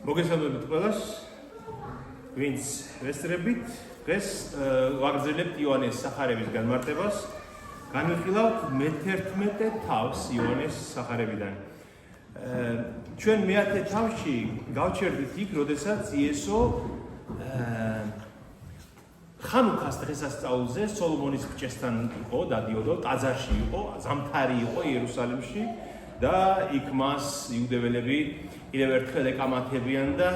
მოგესალმებით ყველას, ვინც ვესწრებით, დღეს ვაგრძელებთ იოანეს სახარების განმარტებას, განვიხილავთ მე-11 თავს იოანეს სახარებიდან. ჩვენ მე-10 თავში გავჩერდით იქ, როდესაც იესო ხანუქას დღესასწაულზე სოლომონის ბრჭესთან იყო, დადიოდა, ტაძარში იყო, ზამთარი იყო იერუსალიმში და იქ მას იუდეველები კიდევ ერთხელ ეკამათებიან და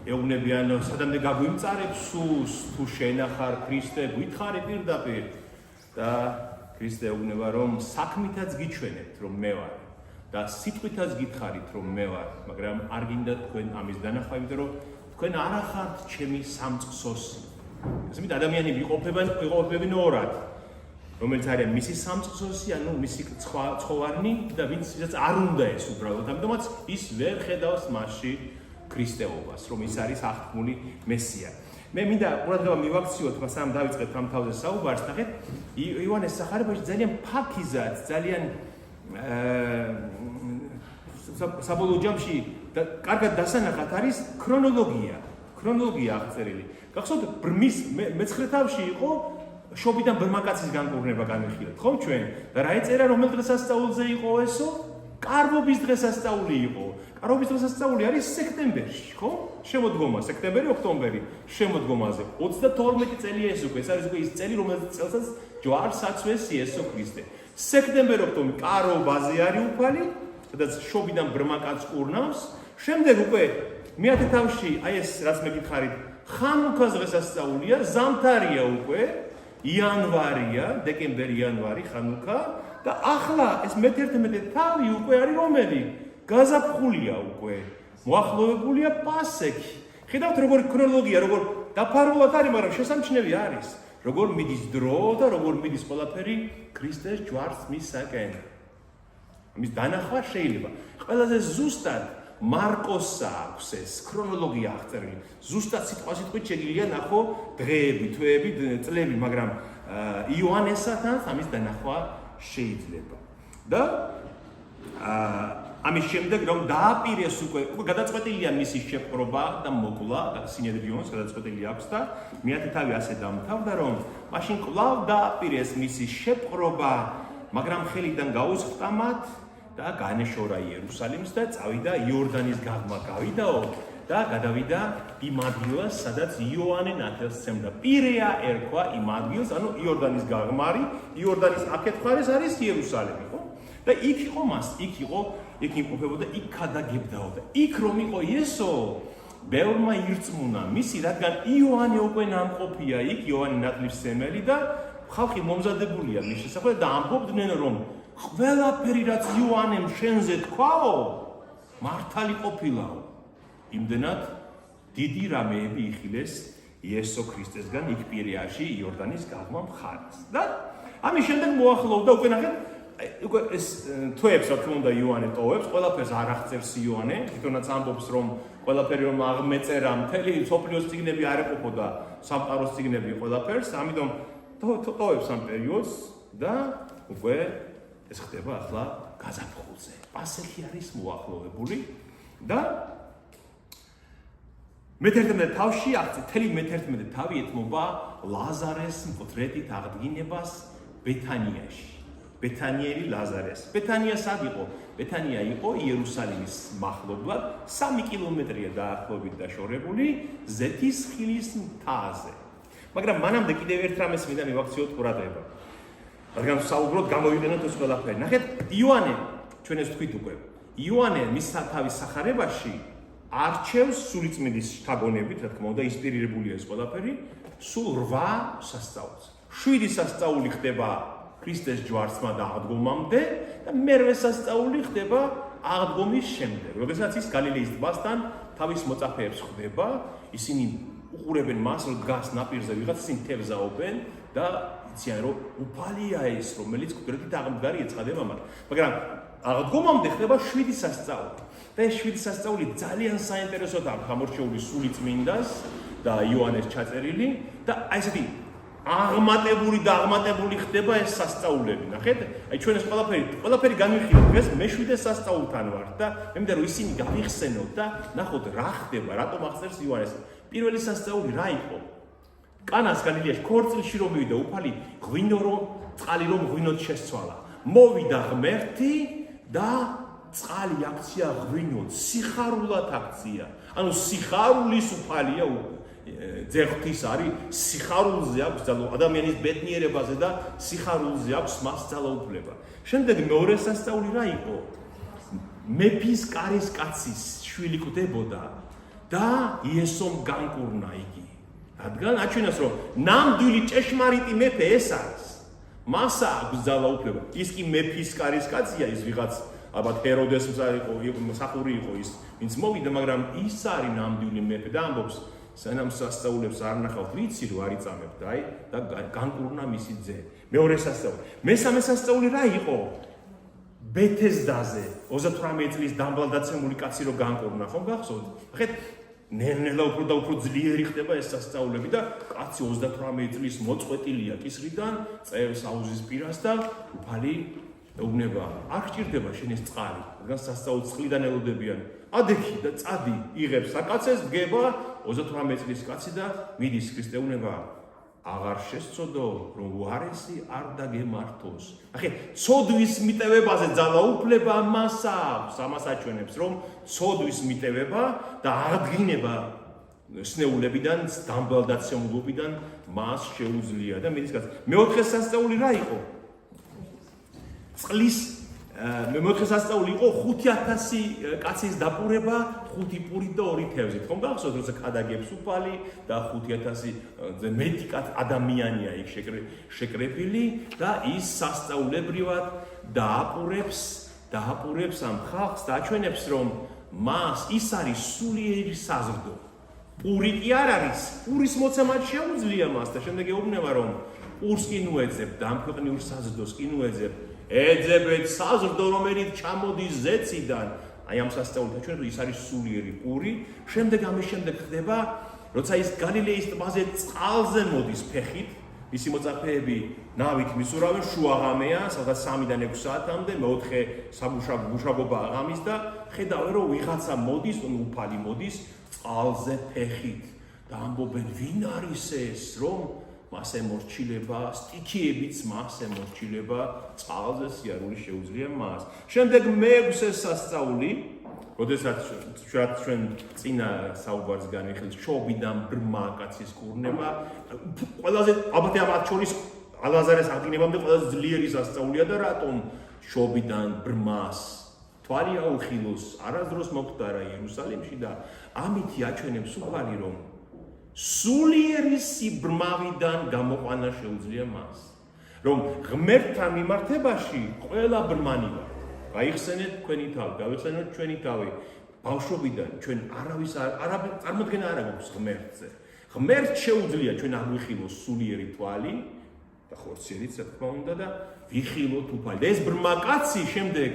ეუბნებიან, სადამდე გაგვიმწარებს სულს, თუ შენახარ ქრისტე, გითხარი პირდაპირ და ქრისტე ეუბნება, რომ საქმითაც გიჩვენებთ, რომ მე ვარ და სიტყვითაც გითხარით, რომ მე ვარ, მაგრამ არ გინდა თქვენ ამის დანახვა, იმიტომ რომ თქვენ არ ახართ ჩემი სამწყსოსი. ესმით, ადამიანები იყოფებიან ორად, რომელიც არის მისი სამწყსოსი, ანუ მისი ცხოვარნი და ვინც არ უნდა ეს უბრალოდ, ამიტომაც ის ვერ ხედავს მასში ქრისტეობას, რომ ის არის აღთქმული მესია. მე მინდა ყურადღება მივაქციოთ, სამ დავიწყეთ ამ თავზე საუბარს, ნახეთ, იოანეს სახარებაში ძალიან ფაქიზად, ძალიან საბოლოო ჯამში კარგად დასანახად არის ქრონოლოგია აღწერილი. გახსოვთ, ბრმის მე-9 თავში იყო შობიდან ბრმაკაცის განკურნება განვიხილეთ, ხო ჩვენ? და რა ეწერა, რომელ დღესასწაულზე იყო ესო? კარვობის დღესასწაული იყო. კარვობის დღესასწაული არის სექტემბერში, ხო? შემოდგომა, სექტემბერი, ოქტომბერი, შემოდგომაზე. 32 წელია ეს უკვე, ეს არის უკვე ის წელი, რომელსაც წელსაც ჯვარს აცვეს იესო ქრისტე. სექტემბერი, ოქტომბერი კარვობაზე არის უფალი, სადაც შობიდან ბრმაკაც კურნავს. შემდეგ უკვე მე-10 თავში, აი ეს რაც მეკითხარით, ხანუქას დღესასწაულია, ზამთარია უკვე, იანვარია, დეკემბერი, იანვარი, ხანუქა და ახლა ეს მე-11 თავი უკვე არის რომელი? გაზაფხულია უკვე. მოახლოვებულია პასექი. ხედავთ როგორ ქრონოლოგია, როგორ დაფარულად არის, მაგრამ შესამჩნევი არის. როგორ მიდის დრო და როგორ მიდის ყველაფერი ქრისტეს ჯვარს მისაკენ. ამის დანახვა შეიძლება. ყველაზე ზუსტად მარკოსა აქვს ეს ქრონოლოგია აღწერილი. ზუსტად სიტყვით შეგიძლია ნახო დღეები, თვეები, წლები, მაგრამ იოანესთან ამის დანახვა შეიძლება. და ამის შემდეგ რომ დააპირეს უკვე გადაწყვეტილია მისი შეპყრობა და მოკლა და სინედრიონს გადაწყვეტილი აქვს და მე-10 თავი ასე დამთავრდა, რომ მაშინ კვლავ დააპირეს მისი შეპყრობა, მაგრამ ხელიდან გაუსხდა მათ და განეშორა იერუსალიმს და წავიდა იორდანის გაღმა გავიდაო და გადავიდა იმ ადგილას, სადაც იოანე ნათელს სცემდა. პირეა ერქვა იმ ადგილს, ანუ იორდანის გაღმარი, იორდანის აქეთ მხარეს არის იერუსალიმი, ხო? და იქ იყო მას, იქ იმყოფებოდა, იქ გადაგებდაო და იქ რომ იყო იესო, ბევრმა ირწმუნა მისი, რადგან იოანე უკვე ნამყოფია იქ, იოანე ნათლისმცემელი და ხალხი მომზადებულია მის შესახვევად და ამბობდნენ, რომ ყველაფერი რაც იოანემ შენზე თქვაო, მართალი ყოფილაო. იმდენად დიდი რამეები იხილეს იესო ქრისტესგან იქ პირეაში იორდანის გაღმა მხარეს. და ამის შემდეგ მოახლოვდა უკვე ნახეთ, უკვე ეს თვეებს რა თქმა უნდა იოანე ტოვებს, ყველაფერს არ აღწერს იოანე, თვითონაც ამბობს, რომ ყველაფერი რომ აღმეწერა, მთელი სოფლიოს წიგნები არ ეყოფოდა სამყაროს წიგნები ყველაფერს, ამიტომ ტოვებს ამ პერიოდს და უკვე ეს ხდება ახლა გაზაფხულზე. პასექი არის მოახლოვებული და მე-11 თავში მთელი მე-11 თავი ეთმობა ლაზარეს მკვდრეთით აღდგინებას ბეთანიაში. ბეთანიელი ლაზარეს. ბეთანია სად იყო? ბეთანია იყო იერუსალიმის მახლობლად 3 კილომეტრია დაახლოებით დაშორებული ზეთისხილის მთაზე. მაგრამ მანამდე კიდევ ერთ რამეს მინდა მივაქციოთ ყურადღება. რადგან საუბრობთ, გამოვიყენოთ ეს ყველაფერი. ნახეთ, იოანე, ჩვენ ეს თქვით უკვე. იოანე მის თავის სახარებაში არჩევს სულიწმიდის შთაგონებით, რა თქმა უნდა, ინსპირირებულია ეს ყველაფერი, სულ 8 სასწაულს. 7 სასწაული ხდება ქრისტეს ჯვარსმა და აღდგომამდე და მერვე სასწაული ხდება აღდგომის შემდეგ. როდესაც ის გალილეის ტბასთან თავის მოწაფეებს ხვდება, ისინი უყურებენ მას, რომ დგას ნაპირზე ვიღაც, ისინი თევზაობენ და იციან, რომ უფალია ეს, რომელიც მკვდრეთით აღმდგარი ეცხადება მათ. მაგრამ აღდგომამდე ხდება 7 სასწაული. და ეს 7 სასწაული ძალიან საინტერესოა გამორჩეული სულიწმინდას და იოანეს ჩაწერილი და აი ესეთი აღმატებული და აღმატებული ხდება ეს სასწაულები. ნახეთ? აი ჩვენ ეს ყველაფერი განვიხილეთ დღეს მე-7 სასწაულთან ვართ და მე მინდა რომ ისინი გავიხსენოთ და ნახოთ რა ხდება, რატომ აღწერს იოანეს. პირველი სასწაული რა იყო? კანას გალილეაში ქორწილში რომ მივიდა უფალი ღვინო რომ წყალი რომ ღვინოთ შესცვალა. მოვიდა ღმერთი და წყალი აქცია ღვინოთ, სიხარულად აქცია. ანუ სიხარულის უფალია ძեղთის არის, სიხარულზე აქვს ადამიანის ბედნიერებაზე და სიხარულზე აქვს მას ძალაუფლება. შემდეგ მეორე სასწაული რა იყო? მეფის კარის კაცის შვილი კვდებოდა და იესომ განკურნა იგი. რადგან აჩვენებს რომ ნამდვილი ჭეშმარიტი მეფე ეს არის. მას აქვს ძალაუფლება. ის კი მეფის კარის კაცია, ის ვიღაც ალბათ ჰეროდეს მსახური იყო ის, ვინც მოვიდა, მაგრამ ის არის ნამდვილი მეფე და ამბობს სანამ სასწაულებს არ ნახავთ, ვიცი რომ არ იწამებთ, აი და განკურნა მისი ძე. მეორე სასწაული. მესამე სასწაული რა იყო? ბეთესდაზე 38 წლის დამბალდაცემული კაცი რო განკურნა, ხომ გახსოვთ? ხეთ ნელ-ნელა უფრო და უფრო ძლიერი ხდება ეს სასწაულები და კაცი 38 წლის მოწყვეტილია კისრიდან, წევს აუზის პირას და უფალი ეუბნება, არ გჭირდება შენ ეს წყალი, რადგან სასწაულს წყლიდან ელოდებიან. ადექი და წადი იღებს საკაცეს, დგება 38 წლის კაცი და მიდის ქრისტეუნება. აღარ შესწოდო, რომ უარესი არ დაგემართოს. ახლა ცოდვის მიტევებაზე ძალაუფლება მას აქვს, ამას აჩვენებს, რომ ცოდვის მიტევება და აღდგინება სნეულებიდან, დამბალდაცემულობიდან მას შეუძლია და მიდის კაცი. მეოთხე სასწაული რა იყო? წყლის მეოთხე სასწაული იყო 5000 კაცის დაპურება 5 პურით და 2 თევზით. ხომ გახსოვთ, როცა ქადაგებს უფალი და 5000-ზე მეტი ადამიანია იქ შეკრებილი და ის სასწაულებრივად დააპურებს ამ ხალხს და აჩვენებს, რომ მას ის არის სულიერი საზრდო. პური კი არ არის, პურის მოცემა შეუძლია მას და შემდეგ ეუბნება, რომ პურს კი ნუეძებ, დამქვეყნიურ საზრდოს კი ნუეძებ. ეძებეთ საზრდო, რომელიც ჩამოდის ზეციდან. აი ამ სასწაულით ჩვენ ის არის სულიერი პური. შემდეგ ამის შემდეგ ხდება, როცა ის გალილეის ტბაზე წყალზე მოდის ფეხით, მისი მოწაფეები ნავით მისურავენ, შუაღამეა, სადაც 3-დან 6 საათამდე, მეოთხე საბუშაგობა აღამის და ხედავენ, რომ ვიღაცა მოდის, უფალი მოდის წყალზე ფეხით და ამბობენ, ვინ არის ეს, რომ მას ემორჩილება, სტიქიებიც მას ემორჩილება, წყალზე სიარული შეუძლია მას. შემდეგ მე-6 სასწაული, როდესაც ჩვენ წინა საუბარს განვიხილეთ, შობიდან ბრმა კაცის კურნება, ყველაზე ალბათ ამ შორის ალაზარეს აღდგინებამდე ყველაზე ძლიერი სასწაულია და რატომ შობიდან ბრმას თვალი აუხილოს, არასდროს მოკვდარა იერუსალიმში და ამითი აჩვენებს უფალი, რომ სულიერი სიბრმავიდან გამოყვანა შეუძლია მას. რომ ღმერთთან მიმართებაში ყველა ბრმანი ვარ. გაიხსენეთ თქვენი თავი, გავიხსენოთ ჩვენი თავი. ბავშვობიდან ჩვენ არავის წარმოდგენა არ აქვს ღმერთზე. ღმერთს შეუძლია ჩვენ აღვიხილოს სულიერი თვალი და ხორციელიც რა თქმა უნდა და ვიხილოთ უფალი. და ეს ბრმა კაცი შემდეგ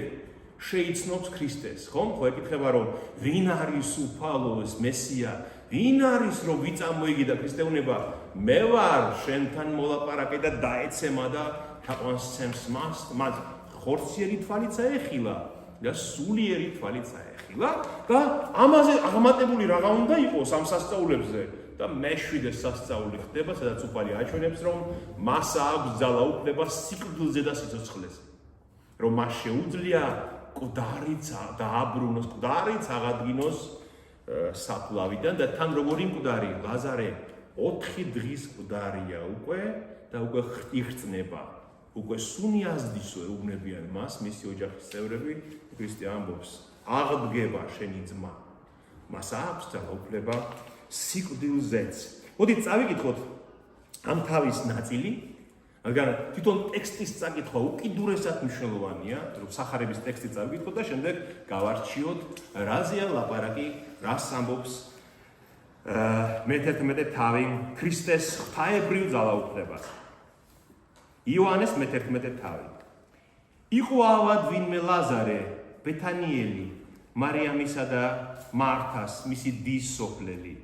შეიცნობს ქრისტეს, ხომ? ხო ეკითხება, რომ ვინ არის უფალო ეს მესია? ვინ არის რომ ვიწამოიგიდა ქრისტეუნება? მე ვარ შენთან მოლაპარაკე და დაეცემა და თაყვანს ცემს მას ხორციელი თვალიც აეხილა და სულიერი თვალიც აეხილა და ამაზე აღმატებული რაღა უნდა იყოს ამ სასწაულებზე და მე-7 სასწაული ხდება, სადაც უფალი აჩვენებს, რომ მას აქვს ძალაუფლება სიკვდილზე და სიცოცხლეზე. რომ მას შეუძლია მკვდარიც დააბრუნოს, მკვდარიც აღადგინოს საფლავიდან და თან როგორი მკვდარი? ლაზარე 4 დღის მკვდარია უკვე და უკვე იხწნება. უკვე სუნი აზდისო ეუბნებიან მას, მისი ოჯახის წევრები, ქრისტე ამბობს, აღდგება შენი ძმა. მას აქვს ძალაუფლება სიკვდილზეც. მოდით წავიკითხოთ ამ თავის ნაწილი, მაგრამ თვითონ ტექსტის წაკითხვა უკიდურესად მნიშვნელოვანია, რომ სახარების ტექსტი წავიკითხოთ და შემდეგ გავარჩიოთ რაზეა ლაპარაკი, რას ამბობს მე-11 თავი ქრისტეს ღვთაებრივ ძალაუფლებას. იოანეს მე-11 თავი. იყო ავად ვინმე ლაზარე, ბეთანიელი, მარიამისა და მართას, მისი დის სოფლელი.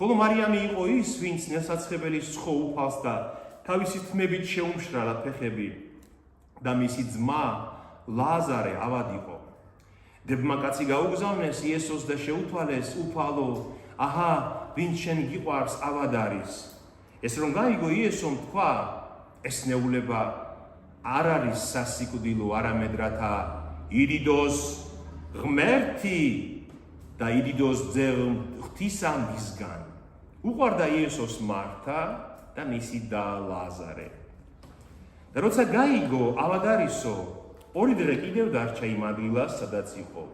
ხოლო მარიამი იყო ის, ვინც ნესაცხებელის ცხო უფალს და თავისი თმებით შეუმშრალა ფეხები და მისი ძმა ლაზარე ავად იყო. დებმა კაცი გაუგზავნეს იესოს და შეუთვალეს უფალო, აჰა, ვინც შენ გიყვარს ავად არის. ეს რომ გაიგო იესომ თქვა, ეს ნეულება არ არის სასიკვდილო, არამედ რათა იდიდოს ღმერთი და იდიდოს ძე ღვთისა მისგან. უყვარდა იესოს მართა და მისი და ლაზარე. და როცა გაიგო ავად არისო, ორი დღე კიდევ დარჩა იმ ადგილას, სადაც იყო.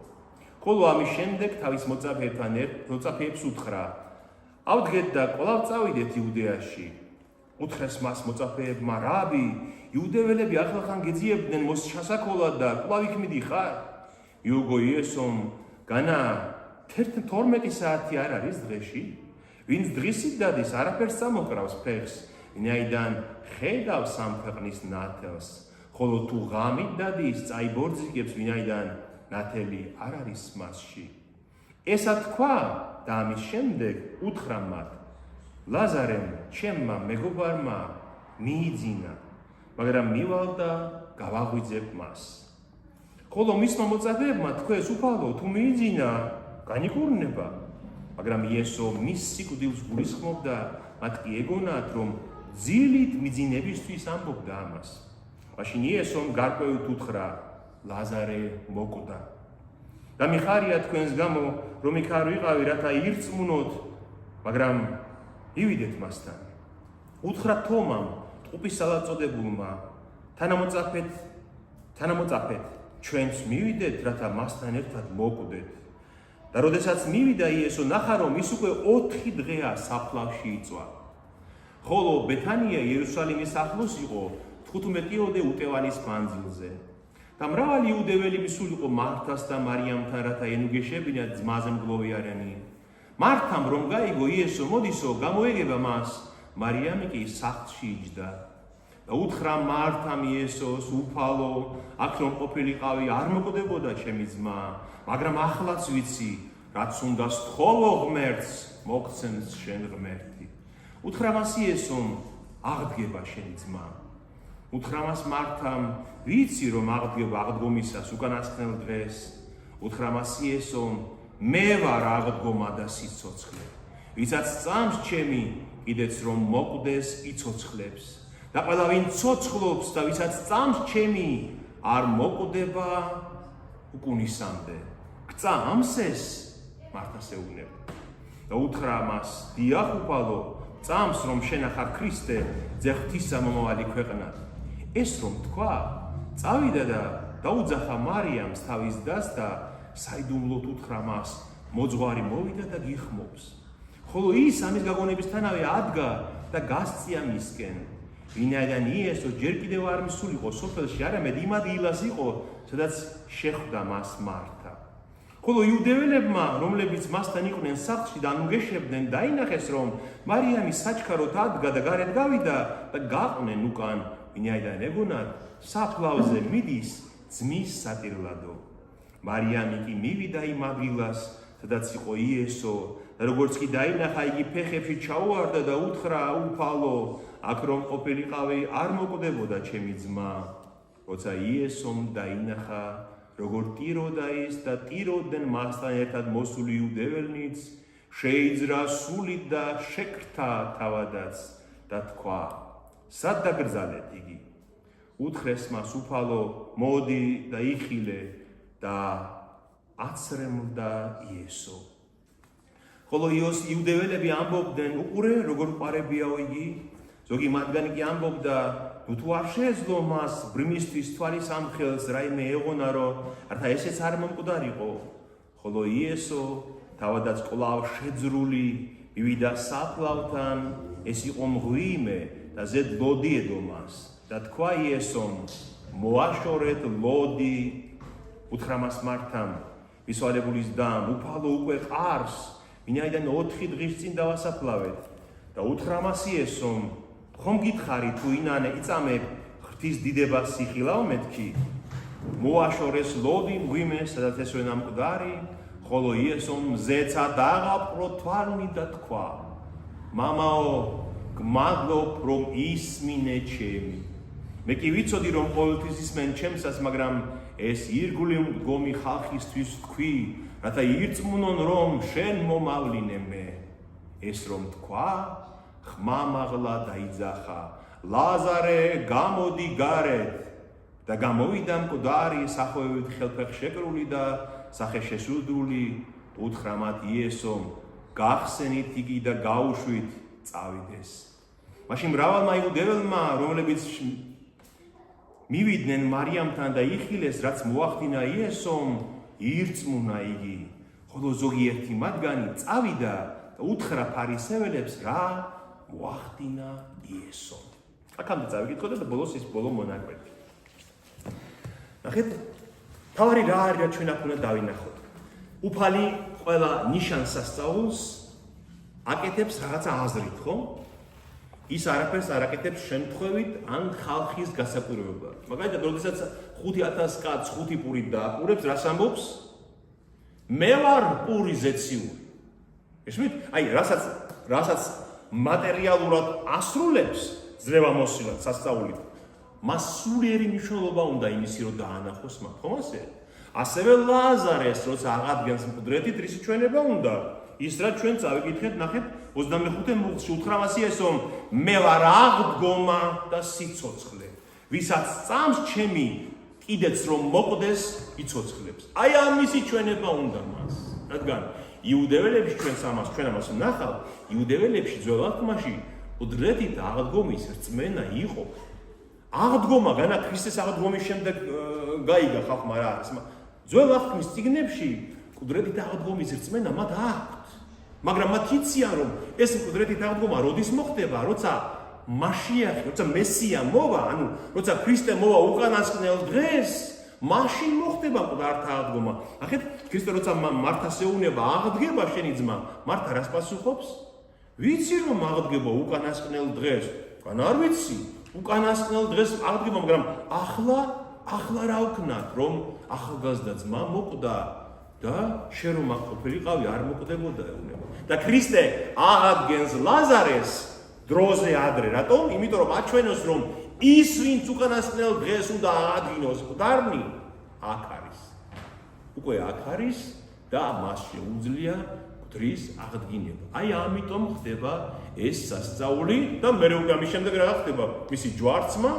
ხოლო ამის შემდეგ თავის მოწაფეებს უთხრა, ავდგეთ და კვლავ წავიდეთ იუდეაში. უთხრეს მას მოწაფეებმა, რაბი, იუდეველები ახლახან გეძიებდნენ მოსჩასაქოლად და კვლავ იქ მიდიხარ? მიუგო იესომ, განა 12 საათი არ არის დღეში? ვინც დღისით დადის, არაფერს წამოკრავს ფეხს, ვინაიდან ხედავს ამ ქვეყნის ნათელს, ხოლო თუ ღამით დადის, წაიბორძიგებს, ვინაიდან ნათელი არ არის მასში. ესა თქვა და ამის შემდეგ უთხრა მათ, ლაზარემ, ჩემმა მეგობარმა მიიძინა, მაგრამ მივალ და გავაღვიძებ მას. ხოლო მისმა მოწაფეებმა თქვეს, უფალო, თუ მიიძინა, განიკურნება, მაგრამ იესო მის სიკვდილს გულისხმობდა, მათ კი ეგონათ, რომ ძილით მიძინებისთვის ამბობდა ამას. მაშინ იესომ გარკვევით უთხრა, ლაზარე მოკვდა. და მიხარია თქვენს გამო, რომ იქ არ ვიყავი, რათა ირწმუნოთ, მაგრამ მივიდეთ მასთან. უთხრა თომამ, ტყუპის სალაწოდებულმა, თანამოწაფეთ, ჩვენც მივიდეთ, რათა მასთან ერთად მოკვდეთ. და როდესაც მივიდა იესო, ნახა რომ ის უკვე 4 დღეა საფლავში იწვა. ხოლო ბეთანია იერუსალიმის ახლოს იყო 15 უტევანის მანძილზე. და მრავალი იუდეველი მისულიყო მართას და მარიამთან, რათა ენუგეშებინათ ძმაზე მგლოვიარენი. მართამ რომ გაიგო იესო მოდისო, გამოეგება მას, მარიამი კი სახლში იჯდა. და უთხრა მართამ იესოს, უფალო, აქ რომ ყოფილიყავი, არ მოკვდებოდა ჩემი ძმა, მაგრამ ახლაც ვიცი, რაც უნდა სთხოვო ღმერთს, მოგცემს შენ ღმერთი. უთხრა მას იესომ, აღდგება შენი ძმა. უთხრა მას მართამ, ვიცი რომ აღდგება აღდგომისას უკანასკნელ დღეს. უთხრა მას იესომ, მე ვარ აღდგომა და სიცოცხლე. ვისაც წამს ჩემი, კიდეც რომ მოკვდეს, იცოცხლებს. და ყველა ვინ ცოცხლობს და ვისაც წამს ჩემი, არ მოკვდება უკუნისამდე. გწამს ეს? მართას ეუბნება. და უთხრა მას, დიახ უფალო, წამს რომ შენ ახარ ქრისტე, ძე ღვთისა მომავალი ქვეყნად. ეს რომ თქვა, წავიდა და დაუძახა მარიამს თავის დას და საიდუმლოდ უთხრა მას, მოძღვარი მოვიდა და გიხმობს. ხოლო ის ამის გაგონებისთანავე ადგა და გასწია მისკენ. ვინაიდან იესო ჯერ კიდევ არ მისულიყო სოფელში, არამედ იმ ადგილას იყო, სადაც შეხვდა მას მართა. ხოლო იუდეველებმა, რომლებიც მასთან იყვნენ სახლში და ანუგეშებდნენ, დაინახეს, რომ მარიამი საჩქაროდ ადგა და გარეთ გავიდა და გაყვნენ უკან, ვინაიდან ეგონათ, საფლავზე მიდის ძმის სატირლადო. მარიამი კი მივიდა იმ ადგილას, სადაც იყო იესო, და როგორც კი დაინახა, იგი ფეხებში ჩაუვარდა და უთხრა, უფალო, აქ რომ ყოფილიყავი, არ მოკვდებოდა ჩემი ძმა. როცა იესომ დაინახა, როგორ ტიროდა ის და ტიროდნენ მასთან ერთად მოსული იუდეველნიც, შეიძრა სულით და შეკრთა თავადაც და თქვა, სად დაგრძალეთ იგი? უთხრეს მას, უფალო, მოდი და იხილე და აცრემლდა იესო. ხოლო იუდეველები ამბობდნენ, უყურე, როგორ პარებიაო იგი? ზოგი მათგანი კი ამბობდა, თუ არ შეეძლო მას ბრმისთვის თვალის ამხელს რაიმე ეღონა, რომ ართა ესეც არ მომკვდარიყო. ხოლო იესო თავადაც კვლავ შეძრული მივიდა საფლავთან, ეს იყო მღვიმე და ზედ ლოდი ედო მას. და თქვა იესომ, მოაშორეთ ლოდი. უთხრა მას მართამ, მისვალებულის დამ, უფალო უკვე ყარს, ვინაიდან 4 დღის წინ დავასაფლავეთ. და უთხრა მას იესომ, ხომ გითხარი თუ ინანე იწამებ ღვთის დიდებას სიხილავ მეთქი? მოაშორეს ლოდი მღვიმე, სადაც ესვენა მკვდარი, ხოლო იესომ მზეცა დააღაპყრო თვალნი და თქვა, მამაო, გმადლობ, რომ ისმინე ჩემი. მე კი ვიცოდი, რომ ყოველთვის ისმენ ჩემსას, მაგრამ ეს ირგვლივ მდგომი ხალხისთვის თქვი, რათა ირწმუნონ, რომ შენ მომავლინე მე. ეს რომ თქვა, ხმა მაღლა დაიძახა. ლაზარე, გამოდი გარეთ. და გამოვიდა მკვდარი, სახოვებით ხელფეხ შეკრული და სახე შესუდრული, უთხრა მათ იესომ, გახსენით იგი და გაუშვით წავიდეს. მაშინ მრავალმა იუდეველმა, რომლებიც მივიდნენ მარიამთან და იხილეს, რაც მოახდინა იესომ, ირწმუნა იგი. ხოლო ზოგიერთი მათგანი წავიდა და უთხრა ფარისეველებს, რა მოახდინა იესომ. აქამდე წავიკითხოთ და ბოლოს ის ბოლო მონაკვეთი. ნახეთ, თავარი რა არის, რაც ჩვენ აქ უნდა დავინახოთ. უფალი ყველა ნიშანს სასწაულს აკეთებს რაღაცა აზრით, ხო? ის არაფერს არ აკეთებს შემთხვევით ან ხალხის გასაკვირვებლად. მაგალითად, როდესაც 5000 კაცს 5 პურით დააყურებს, რას ამბობს? მე ვარ პური ზეციური. ესმით? აი, რასაც მატერიალურად ასრულებს ძლევამოსილად სასწაულით, მას სულიერი მნიშვნელობა უნდა იმისი, რომ დაანახოს მათ, ხომ ასე? ასევე ლაზარეს, როცა აღადგენს მკვდრეთით, რის ჩვენება უნდა? ის რაც ჩვენ წავიკითხეთ, ნახეთ 25 მუხლში უთხრა მას იესომ, მე ვარ აღდგომა და სიცოცხლე. ვისაც წამს ჩემი კიდეც რომ მოკვდეს, იცოცხლებს. აი ამისი ჩვენება უნდა მას. რადგან იუდეველებში ჩვენ ამას ვნახავ, იუდეველებში ძველ აღთქმაში მკვდრეთით აღდგომის რწმენა იყო. აღდგომა განა ქრისტეს აღდგომის შემდეგ გაიგა ხალხმა რა არის. ძველ აღთქმის წიგნებში მკვდრეთით აღდგომის რწმენა მათ აქვთ. მაგრამ მათ იციან, რომ ეს მკვდრეთით აღდგომა როდის მოხდება, როცა მაშიახი, როცა მესია მოვა, ანუ როცა ქრისტე მოვა უკანასკნელ დღეს, მაშინ მოხდება მკვდართა აღდგომა. ნახეთ, ქრისტე როცა მართას ეუბნება, აღდგება შენი ძმა, მართა რას პასუხობს? ვიცი რომ აღდგება უკანასკნელ დღეს. კან არ ვიცი, უკანასკნელ დღეს აღდგება, მაგრამ ახლა რა ვქნათ, რომ ახალგაზრდა ძმა მოკვდა და შენ რომ აქ ყოფილიყავი, არ მოკვდებოდა ეუბნება. და ქრისტე აღადგენს ლაზარეს დროზე ადრე, რატომ? იმიტომ რომ აჩვენოს, რომ ის ვინც უკანასკნელ დღეს უნდა აღადგინოს მკვდარნი, აქ არის. უკვე აქ არის და მას შეუძლია მკვდრის აღდგინება. აი ამიტომ ხდება ეს სასწაული და მე უკვე ამის შემდეგ რა ხდება? მისი ჯვარცმა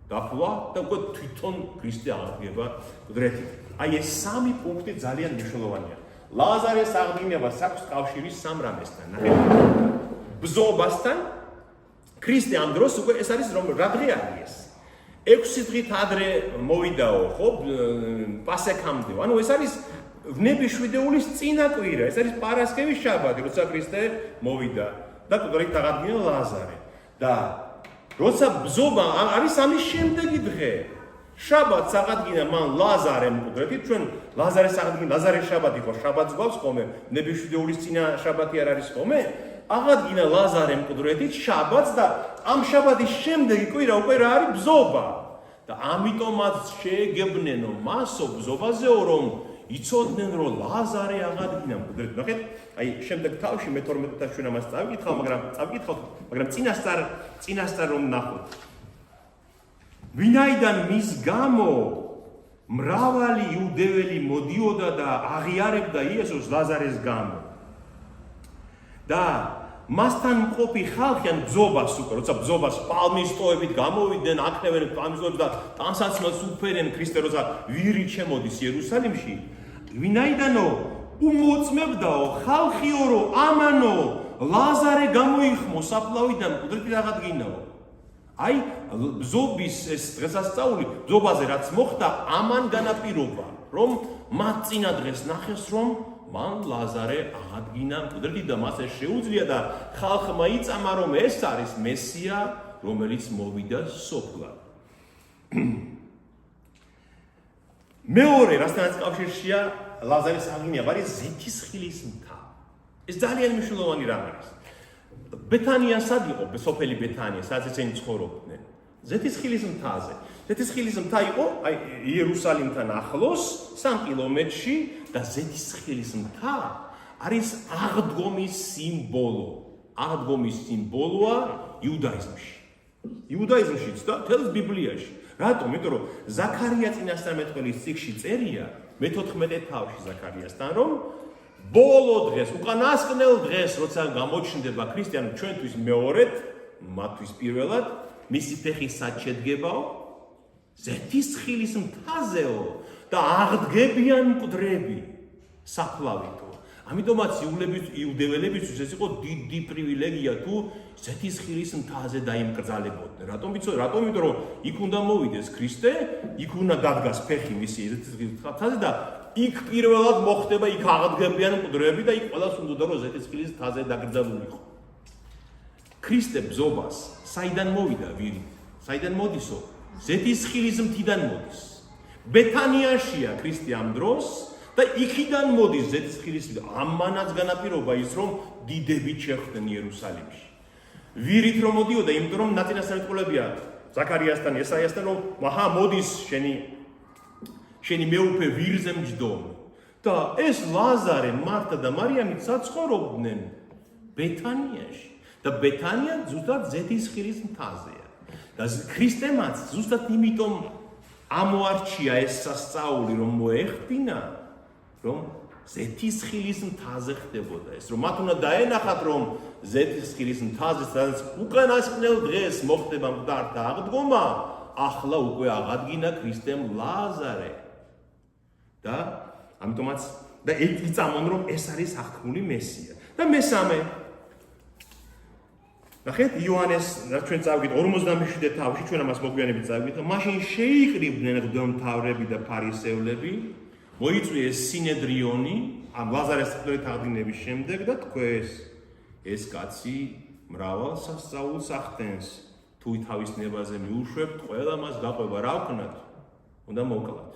დაფლა და უკვე თვითონ ქრისტე აღდგება მკვდრეთით. აი ეს სამი პუნქტი ძალიან მნიშვნელოვანია. ლაზარეს აღდგინებას აქვს კავშირი სამ რამესთან. ნახეთ, ბზობასთან, ქრისტე ამ დროს უკვე ეს არის რომ რა დღე არის ეს? 6 დღით ადრე მოვიდაო, ხო, პასექამდე. ანუ ეს არის ვნების შვიდეულის წინა კვირა, ეს არის პარასკევის შაბათი, როცა ქრისტე მოვიდა და მკვდრით აღადგინა ლაზარე. და როცა ბზობა არის ამის შემდეგი დღე. შაბათს აღადგინა მან ლაზარე მკვდრეთით, ჩვენ ლაზარეს აღადგინა, ლაზარეს შაბათი ხო, შაბათს გვაქვს ხოლმე, ვნების შვიდეულის წინა შაბათი არ არის ხოლმე? აღადგინა ლაზარე მკვდრეთით შაბათს და ამ შაბათის შემდეგი კვირა უკვე რა არის? ბზობა. და ამიტომაც შეეგებნენო მასო ბზობაზეო, რომ იცოდნენ, რომ ლაზარე აღადგინა მკვდრეთით. ნახეთ, აი შემდეგ თავში მე 12-თან ჩვენ ამას წავიკითხავ, მაგრამ წინასწარ რომ ნახოთ. ვინაიდან მის გამო მრავალი იუდეველი მოდიოდა და აღიარებდა იესოს ლაზარეს გამო. და მასთან მყოფი ხალხი ან ბზობას უკვე, როცა ბზობას პალმის ტოებით გამოვიდნენ, აკნევენ პალმის ტოებს და ტანსაცმელს უფერენ ქრისტე, როცა ვირი ჩემოდის იერუსალიმში. ვინაიდანო უმოწმებდაო ხალხიო, რომ ამანო ლაზარე გამოიხმო საფლავიდან მკვდრით აღადგინაო. აი ბზობის ეს დღესასწაული, ბზობაზე რაც მოხდა, ამან განაპირობა, რომ მათ წინა დღეს ნახეს, რომ მან ლაზარე აღადგინა მკვდრით და მას ეს შეუძლია და ხალხმა იწამა, რომ ეს არის მესია, რომელიც მოვიდა სოფლად. მეორე, რასთანაც კავშირშია ლაზარის აღდგენა, არის ზეთისხილის მთა. ეს ძალიან მნიშვნელოვანი რამ არის. ბეთანია სად იყო, სოფელი ბეთანია, სადაც ესენი ცხოვრობდნენ? ზეთისხილის მთაზე. ზეთისხილის მთა იყო აი იერუსალიმთან ახლოს 3 კილომეტრში და ზეთისხილის მთა არის აღდგომის სიმბოლო. აღდგომის სიმბოლოა იუდაიზმში. იუდაიზმშიც და მთელს ბიბლიაში. რატომ? იმიტომ რომ ზაქარია წინასწარმეტყველის წიგნში წერია მე-14 თავში ზაქარიასთან, რომ ბოლო დღეს, უკანასკნელ დღეს, როცა გამოჩნდება ქრისტიანი ჩვენთვის მეორედ, მათთვის პირველად, მისი ფეხი სად შედგებაო? ზეთისხილის მთაზეო და აღდგებიან მკვდრები საფლავითო. ამიტომაც იუდეველებისთვის ეს იყო დიდი პრივილეგია თუ ზეთისხილის მთაზე დაიმკრძალებოდნენ. რატომ? იმიტომ რომ იქ უნდა მოვიდეს ქრისტე, იქ უნდა დადგას ფეხი მისი ზეთისხილის მთაზე და იქ პირველად მოხდება, იქ აღდგებიან მკვდრები და იქ ყველას უნდა რომ ზეთისხილის მთაზე დაკრძალულიყო. ქრისტე ბზობას საიდან მოვიდა ვირი? საიდან მოდისო? ზეთისხილის მთიდან მოდის. ბეთანიაშია ქრისტე ამ დროს და იქიდან მოდის ზეთისხილის მთა. ამანაც განაპირობა ის რომ დიდებით შეხვდნენ იერუსალიმში. ვირით რომ მოდიოდა, იმიტომ რომ ნაწინასწარმეტყველებია ზაქარიასთან, ესაიასთან რომ მაჰა მოდის შენი მეუფე ვირზე მჯდომი. და ეს ლაზარე, მართა და მარიამი საცხოვრობდნენ ბეთანიაში. და ბეთანია ზუსტად ზეთისხილის მთაზეა. და ქრისტემაც ზუსტად იმიტომ ამოარჩია ეს სასწაული რომ მოეხდინა, რომ ზეთისხილის მთაზე ხდებოდა ეს, რომ მათ უნდა დაენახათ, რომ ზეთისხილის მთაზე, სადაც უკანასკნელ დღეს მოხდება მკვდართა აღდგომა, ახლა უკვე აღადგინა ქრისტემ ლაზარე. და ამიტომაც და იწამონ, რომ ეს არის აღთქმული მესია. და მესამე ნახეთ იოანეს ჩვენ წავიდეთ 57 თავში, ჩვენ ამას მოგვიანებით წავიდეთ. მაშინ შეიკრიბნენ მღვდელმთავრები და ფარისევლები, მოიწვიეს სინედრიონი ამ ლაზარეს მკვდრით აღდგენების შემდეგ და თქვეს ეს კაცი მრავალ სასწაულს ახდენს, თუ თავის ნებაზე მიუშვებთ, ყველა მას გაყვება, რა ვქნათ? უნდა მოკლათ.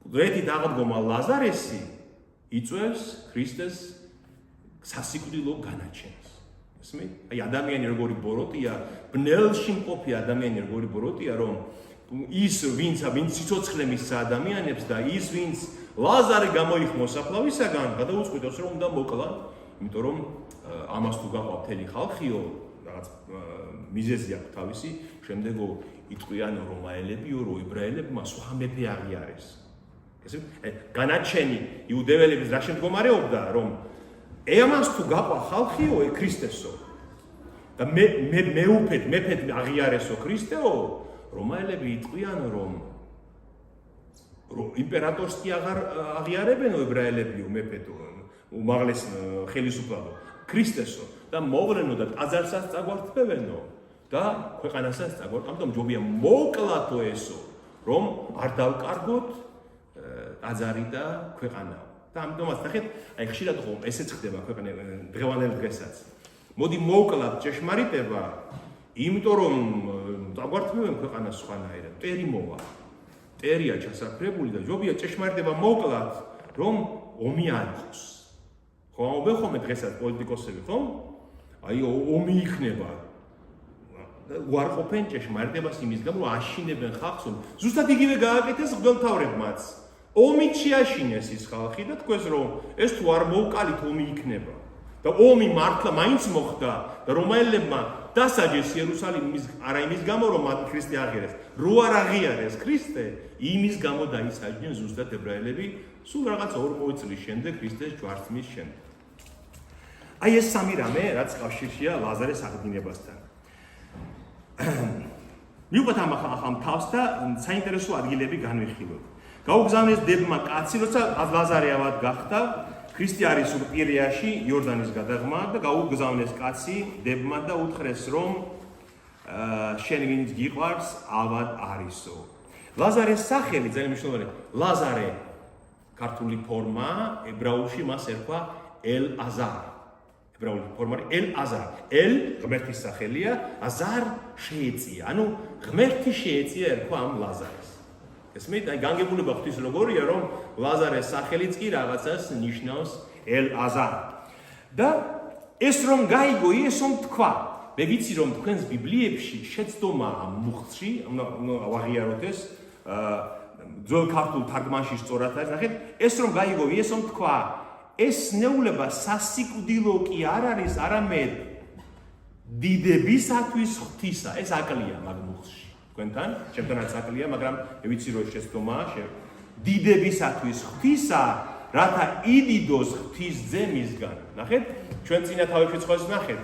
მკვდრით აღდგომა ლაზარესი იწვევს ქრისტეს სასიკვდილო განაჩენს. ესმით? აი ადამიანი როგორი ბოროტია, ბნელში მყოფი ადამიანი როგორი ბოროტია, რომ ის ვინც სიცოცხლე მისცა ადამიანებს და ის ვინც ლაზარე გამოიხმო საფლავისაგან, გადაუწყვიტოს რომ უნდა მოკლან, იმიტომ რომ ამას თუ გაყვა მთელი ხალხიო, რაღაც მიზეზი აქვს თავისი, შემდეგო იტყვიან რომაელებიო, ებრაელებმა სხვა მეფე აღიარეს. ესმით? განაჩენი იუდეველების რა შემდგომარეობდა, რომ ამას თუ გაყვა ხალხიო, ქრისტესო და მეფედ აღიარესო ქრისტეო, რომაელები იტყვიან რომ იმპერატორს კი აღარ აღიარებენო ებრაელებიო მეფედო, უმაღლეს ხელისუფლებო, ქრისტესო და მოვლენო და ტაძარსაც წაგვართმევენო და ქვეყანასაც წაგვართ. ამიტომ ჯობია მოკლათო ესო, რომ არ დავკარგოთ ტაძარი და ქვეყანა. და ამიტომაც ნახეთ, აი ხშირად ხო ესეც ხდება ქვეყანაში დღევანდელ დღესაც. მოდი მოვკლათ ჭეშმარიტება, იმიტომ რომ დაგვართმევენ ქვეყანას სხვანაირად. ტერი მოვა. ტერია ჩასაფრებული და ჯობია ჭეშმარიტება მოვკლათ, რომ ომი არ იყოს. ხო, ხომ დღესაც პოლიტიკოსები ხომ? აი ომი იქნება. უარყოფენ ჭეშმარიტებას იმის გამო, რომ აშინებენ ხალხს, ზუსტად იგივე გააკეთეს მღვდელმთავრებმაც. ომით შეაშინეს ის ხალხი და თქვეს რომ ეს თუ არ მოვკალით ომი იქნება. და ომი მართლა მაინც მოხდა და რომაელებმა დასაჯეს იერუსალიმის არა იმის გამო რომ მათ ქრისტე აღიარეს, რო არ აღიარეს ქრისტე, იმის გამო დაისაჯნენ ზუსტად ებრაელები სულ რაღაც 40 წლის შემდეგ ქრისტეს ჯვარცმის შემდეგ. აი ეს სამი რამე რაც კავშირშია ლაზარეს აღდგენებასთან. მივყვეთ ამ თავს და საინტერესო ადგილები განვიხილოთ. გაუგზავნეს დებმა კაცი, როცა ლაზარე ავად გახდა, ქრისტე არის პირიაში იორდანის გადაღმა და გაუგზავნეს კაცი დებმა და უთხრეს რომ შენ ვინც გიყვარს ავად არისო. ლაზარეს სახელი ძალიან მნიშვნელოვანია. ლაზარე ქართული ფორმა, ებრაულში მას ერქვა ელ-აზარ. ებრაული ფორმა ელ-აზარ. ელ ღმერთის სახელია, აზარ შეეწია. ანუ ღმერთი შეეწია ერქვა ამ ლაზარეს. ესმით, აი განგებულება ღვთის როგორია, რომ ლაზარეს სახელიც კი რაღაცას ნიშნავს ელ-აზარ. და ეს რომ გაიგო, იესომ თქვა, მე ვიცი რომ თქვენს ბიბლიებში შეცდომა ამ მუხტში, ავაღიაროთ ეს, ძველ ქართულ თარგმანში სწორად არის, ნახეთ, ეს რომ გაიგო, იესომ თქვა, ეს ნეულება სასიკვდილო კი არ არის, არამედ დიდებისათვის ღვთისა. ეს აკლია მაგმუხში. თქვენთან, ჩემთანაც აკლია, მაგრამ ვიცი რომ შეცდომაა, დიდებისათვის ღვთისა, რათა იდიდოს ღვთის ძემისგან. ნახეთ, ჩვენ წინა თავებში ცხოვრს ნახეთ.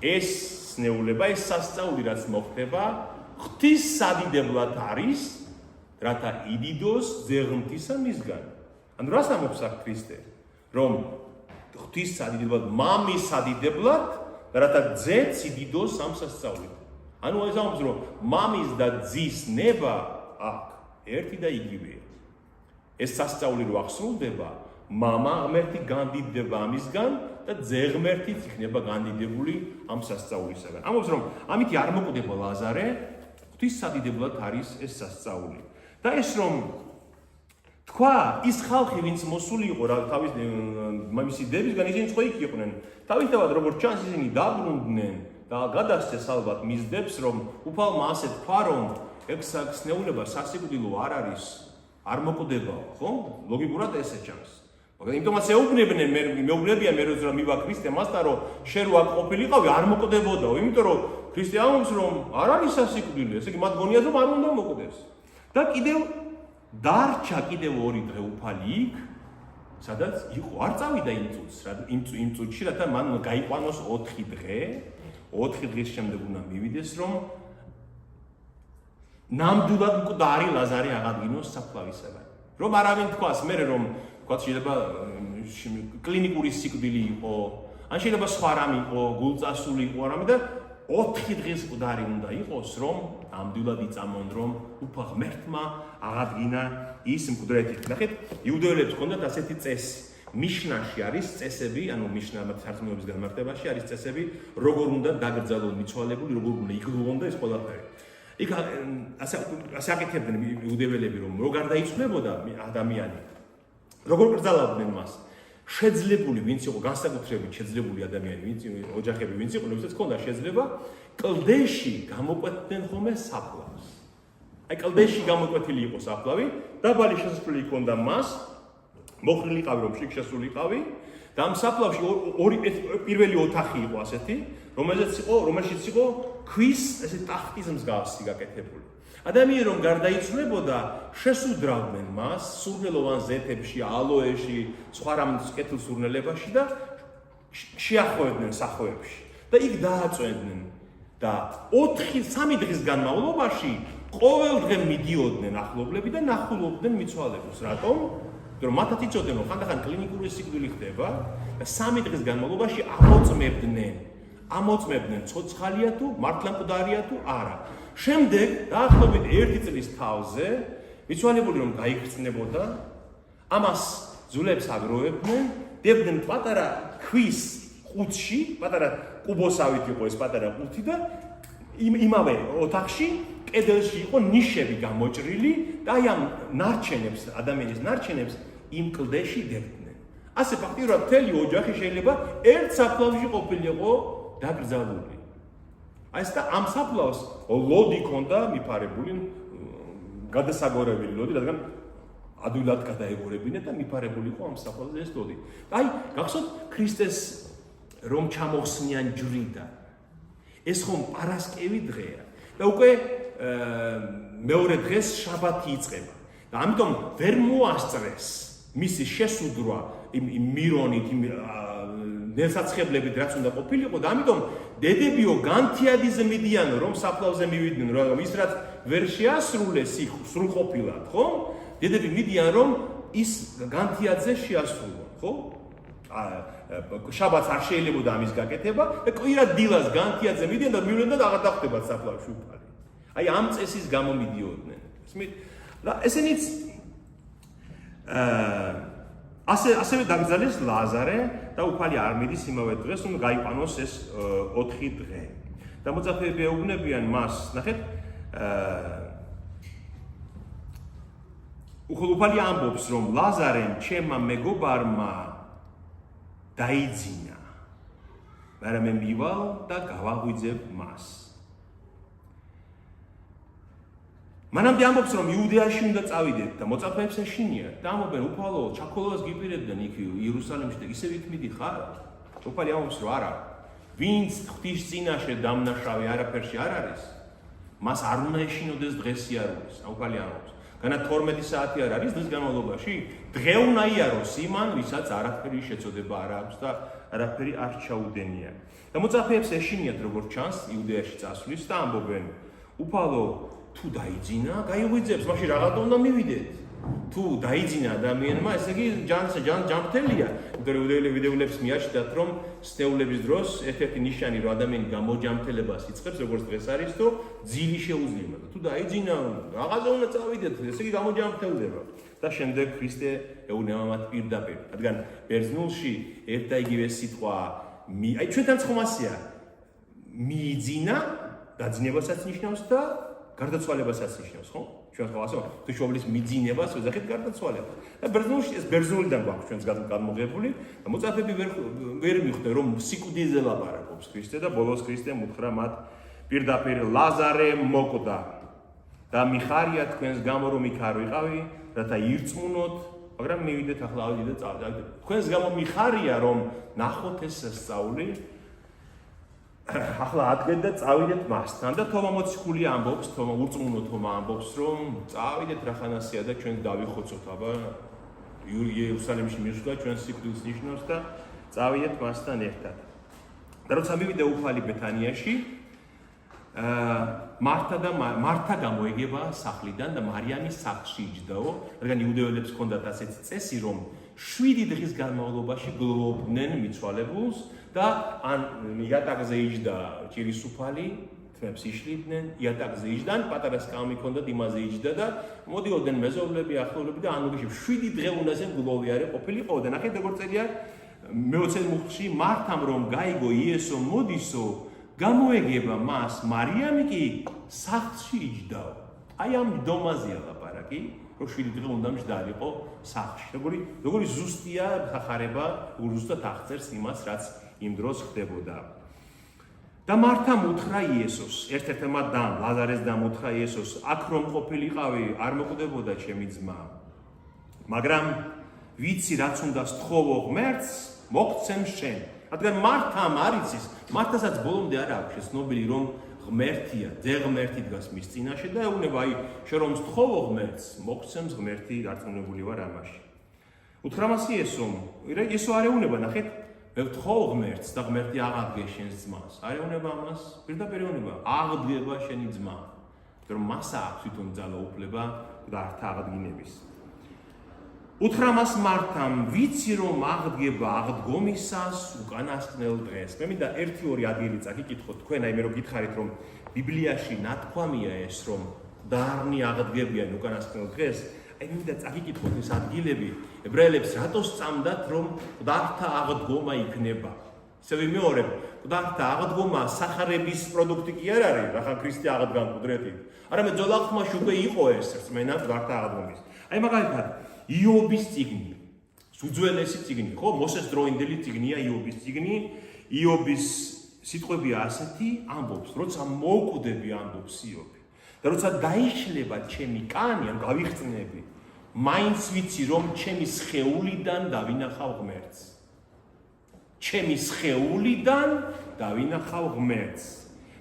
ეს ნეულება, ეს სასწაული რაც მოხდება, ღვთის სადიდებლად არის, რათა იდიდოს ძეღმთისა მისგან. ანუ რას ამბობს აქ ქრისტე? რომ ღვთის სადიდებლად, მამის სადიდებლად, რათა ძეც იდიდოს ამ სასწაულით. ანუ ეს ამბობს რომ მამის და ძის ნება აქ ერთი და იგივეა. ეს სასწაული რო აღსრულდება, მამა ღმერთი განდიდდება ამისგან და ძე ღმერთიც იქნება განდიდებული ამ სასწაულისაგან. ამბობს რომ ამით არ მოკვდება ლაზარე, ღვთის სადიდებლად არის ეს სასწაული. და ეს რომ თქვა, ის ხალხი, ვინც მოსული იყო რა თავის მისი დებისგან, ისინი ხო იქ იყვნენ. თავისთავად როგორც ჩანს, ისინი დაბრუნდნენ და გადასცეს ალბათ მის დებს, რომ უფალმა ასე თქვა, რომ ეს ნეულება სასიკვდილო არ არის, არ მოკვდებაო, ხო? ლოგიკურად ესე ჩანს. მაგრამ იმიტომაც ეუბნებდნენ, მეუბნებიან მე რომ მივა ქრისტე მასთან, რომ შენ რო აქ ყოფილიყავი, არ მოკვდებოდაო, იმიტომ რომ ქრისტე ამბობს, რომ არ არის სასიკვდილი, ესე იგი მათ გონიათ, რომ არ უნდა მოკვდეს. და კიდევ დარჩა კიდევ 2 დღე უფალი იქ, სადაც იყო, არ წავიდა იმ წუთში, რათა მან გაიყვანოს 4 დღე, 4 დღის შემდეგ უნდა მივიდეს, რომ ნამდვილად მკვდარი ლაზარე აღადგინოს საფლავისაგან. რომ არავინ თქვას, მე რომ თქვა შეიძლება კლინიკური სიკვდილი იყო, ან შეიძლება სხვა რამ იყო, გულწასული იყო რამე და 4 დღის მკვდარი უნდა იყოს, რომ ნამდვილად იწამონ, რომ უფალ ღმერთმა აღადგინა ის მკვდრეთი. ნახეთ, იუდეველებს ჰქონდათ ასეთი წესი. მიშნაში არის წესები, ანუ მიშნა სარწმუნოების განმარტებაში არის წესები, როგორ უნდა დაგრძელონ მიცვალებული, როგორ უნდა იგდულონ და ეს ყველაფერი. იქ ასე აკეთებდნენ იუდეველები, რომ რო გარდაიცვლებოდა ადამიანი, როგორ კრძალავდნენ მას. შეძლებული, ვინც იყო განსაკუთრებით შეძლებული ადამიანი, ვინც ოჯახები, ვინც იყო, რომელსაც ჰქონდა შეიძლება, კლდეში გამოკვეთდნენ ხოლმე საფლავს. აი კლდეში გამოკვეთილი იყო საფლავი, დაბალი შესასვლელი ჰქონდა მას, მოხრილიყავი რომ შიგ შესულიყავი და ამ საფლავში პირველი ოთახი იყო ასეთი, რომელშიც იყო ქვის ესე ტახტის მსგავსი გაკეთებული. ადამიანი რომ გარდაიცვლებოდა, შესუდრავდნენ მას სურნელოვან ზეთებში, ალოეში, სხვა რამ კეთილ სურნელებაში და შეახვევდნენ სახვევებში. და იქ დააწვენდნენ და 3 დღის განმავლობაში ყოველ დღე მიდიოდნენ ახლობლები და ნახულობდნენ მიცვალებულს. რატომ? რომ მათაც იცოდნენ, რომ ხანდახან კლინიკური სიკვდილი ხდება და 3 დღის განმავლობაში ამოწმებდნენ ცოცხალია თუ მართლა მკვდარია თუ არა. შემდეგ დაახლოებით 1 წლის თავზე მიცვალებული რომ გაიხსნებოდა, ამას ძულებს აგროვებდნენ, დებდნენ პატარა ქვის ყუთში, პატარა კუბოსავით იყო ეს პატარა ყუთი და იმავე ოთახში კედელში იყო ნიშები გამოჭრილი და აი ამ ნარჩენებს, ადამიანის ნარჩენებს იმ კლდეში დებდნენ. ასე ფაქტიურად მთელი ოჯახი შეიძლება ერთ საფლავში ყოფილიყო დაკრძალული. აი ეს და ამ საფლავს ლოდი ჰქონდა მიფარებული, გადასაგორებელი ლოდი, რადგან ადვილად გადაეგორებინეთ და მიფარებული იყო ამ საფლავზე ეს ლოდი. აი, გახსოვთ ქრისტეს რომ ჩამოხსნიან ჯვრიდან. ეს ხომ პარასკევი დღეა და უკვე მეორე დღეს შაბათი იწყება. და ამიტომ ვერ მოასწრეს მისი შესუდრვა იმ მირონით, იმ ნელსაცხებლებით რაც უნდა ყოფილიყო და ამიტომ დედებიო განთიადიზე მიდიან რომ საფლავზე მივიდნენ, რომ ის რაც ვერ შეასრულეს იქ სრულყოფილად, ხო? დედები მიდიან რომ ის განთიადზე შეასრულონ, ხო? შაბათს არ შეიძლებოდა ამის გაკეთება და კვირა დილას განთიადზე მიდიან და მივლენ და აღარ დახტებათ საფლავში უფალი. აი ამ წესის გამო მიდიოდნენ. ისმით? და ესენიც ასევე დაკრძალეს ლაზარე და უფალი არ მიდის იმავე დღეს, უნდა გაიყვანოს ეს 4 დღე. და მოწაფეები ეუბნებიან მას, ნახეთ, უფალი ამბობს, რომ ლაზარემ ჩემმა მეგობარმა დაიძინა. მაგრამ მე მივალ და გავაღვიძებ მას. მანამდე ამბობს, რომ იუდეაში უნდა წავიდეთ და მოწაფეებს ეშინიათ და ამბობენ, უფალო, ჩაქოლოვას გიპირებდნენ იქ იერუსალიმში და ისევ იქ მიდიხარ? უფალი ამბობს, რომ არა. ვინც ღვთის წინაშე დამნაშავე არაფერში არ არის, მას არ უნდა ეშინოდეს დღეს იარულის. უფალი ამბობს. განა 12 საათი არ არის დღის განმავლობაში? დღე უნდა იაროს იმან, ვისაც არაფერი შეწოდება არ აქვს და არაფერი არ ჩაუდენია. და მოწაფეებს ეშინიათ, როგორც ჩანს, იუდეაში წასვლის და ამბობენ, უფალო, თუ დაიძინა, გაიღვიძებს, მაშინ რაღაცა უნდა მივიდეთ. თუ დაიძინა ადამიანმა, ესე იგი ჯანმრთელია. ვიდეოებს მიაჩნდათ, რომ სტეულების დროს ერთ-ერთი ნიშანი, რომ ადამიანი გამოჯანმრთელებას იწყებს, როგორც დღეს არის, თუ ძილი შეუძლია. თუ დაიძინა, რაღაცა უნდა წავიდეთ, ესე იგი გამოჯანმრთელდება. და შემდეგ ქრისტე ეუბნება მათ პირდაპირ. რადგან ბერძნულში ერთ და იგივე სიტყვა აი ჩვენთან ხომასია. მიიძინა, დაძინებასაც ნიშნავს და გარდაცვალებასაც ნიშნავს, ხო? ჩვენ ხო ასე ვთქვით, თუ შობლის მიძინებას ვეძახით გარდაცვალებას. და ბერძნულში ეს ბერძნულიდან გვაქვს ჩვენს გამოღებული და მოწაფეები ვერ მიხვდნენ, რომ სიკვდილზე ლაპარაკობს ქრისტე და ბოლოს ქრისტემ უთხრა მათ პირდაპირ ლაზარე მოკვდა და მიხარია თქვენს გამო რომ იქ არ ვიყავი, რათა ირწმუნოთ, მაგრამ მივიდეთ ახლა ავიდეთ და წავიდეთ. თქვენს გამო მიხარია რომ ნახოთ ეს სწავლი ახლა ადგეთ და წავიდეთ მასთან და თომა მოციქული ამბობს, თომა ურწმუნო თომა ამბობს, რომ წავიდეთ რახანასია და ჩვენ დავიხოცოთ, აბა იერუსალიმში მისვლა ჩვენ სიკვდილს ნიშნავს და წავიდეთ მასთან ერთად. და როცა მივიდა უფალი ბეთანიაში, მართა გამოეგება სახლიდან და მარიამის სახლში იჯდაო, რადგან იუდეველებს ჰქონდათ ასეთი წესი, რომ 7 დღის განმავლობაში გლოვობდნენ მიცვალებულს და ან იატაკზე იჯდა ჭირისუფალი, თმებს იშლიდნენ, იატაკზე იჯდა, ან პატარა სკამი ჰქონდათ, იმაზე იჯდა და მოდიოდნენ მეზობლები, ახლობლები და ანუგიში 7 დღე უნდაზე გლოვიარე ყოფილიყო და ნახეთ როგორ წერია მეოცე მუხლში მართამ რომ გაიგო იესო მოდისო გამოეგება მას მარიამი კი სახლში იჯდაო. აი ამ დომაზეა ლაპარაკი, რომ 7 დღე უნდა მჯდარიყო სახლში. როგორი ზუსტია სახარება, ზუსტად აღწერს იმას, რაც იმ დროს ხდებოდა. და მართამ უთხრა იესოს, ერთ-ერთმა დამ, ლაზარეს დამ უთხრა იესოს, აქ რომ ყოფილიყავი, არ მოკვდებოდა ჩემი ძმა. მაგრამ ვიცი რაც უნდა სთხოვო ღმერთს, მოგცემ შენ. რადგან მართამ არ იცის, მართასაც ბოლომდე არ აქვს შეცნობილი, რომ ღმერთია, ძე ღმერთი დგას მის წინაშე და ეუბნება, აი, შენ რომ სთხოვო ღმერთს, მოგცემს ღმერთი, დარწმუნებული ვარ ამაში. უთხრა მას იესომ, იესო არ ეუბნება, ნახეთ, მე ვთხოვ ღმერთს და ღმერთი აღადგე შენს ძმას. არ ეუბნება ამას, პირდაპირ ეუბნება, აღდგება შენი ძმა. რომ მას აქვს თვითონ ძალა უფლება და ართა აღდგინების. უთხრა მას მართამ, ვიცი რომ აღდგება აღდგომისას უკანასკნელ დღეს. მე მინდა 1-2 ადგილი წაგიკითხოთ თქვენ, აი მე რომ გითხარით რომ ბიბლიაში ნათქვამია ეს რომ დარნი აღდგებიან უკანასკნელ დღეს, აი მინდა წაგიკითხოთ ეს ადგილები, ებრაელებს რატო სწამდათ რომ მკვდართა აღდგომა იქნება. ისე ვიმეორებ, მკვდართა აღდგომა სახარების პროდუქტი კი არ არის, რახან ქრისტე აღდგა მკვდრეთით. არამედ ძოლახმაში უკვე იყო ეს რწმენა მკვდართა აღდგომის. აი მაგალითად იობის წიგნი, უძველესი წიგნი, ხო, მოსეს დროინდელი წიგნია იობის წიგნი. იობის სიტყვებია ასეთი, ამბობს, როცა მოვკვდები, ამბობს იობი. და როცა დაიშლება ჩემი კანი, ან გავიხსნები, მაინც ვიცი რომ ჩემი სხეულიდან დავინახავ ღმერთს. ჩემი სხეულიდან დავინახავ ღმერთს.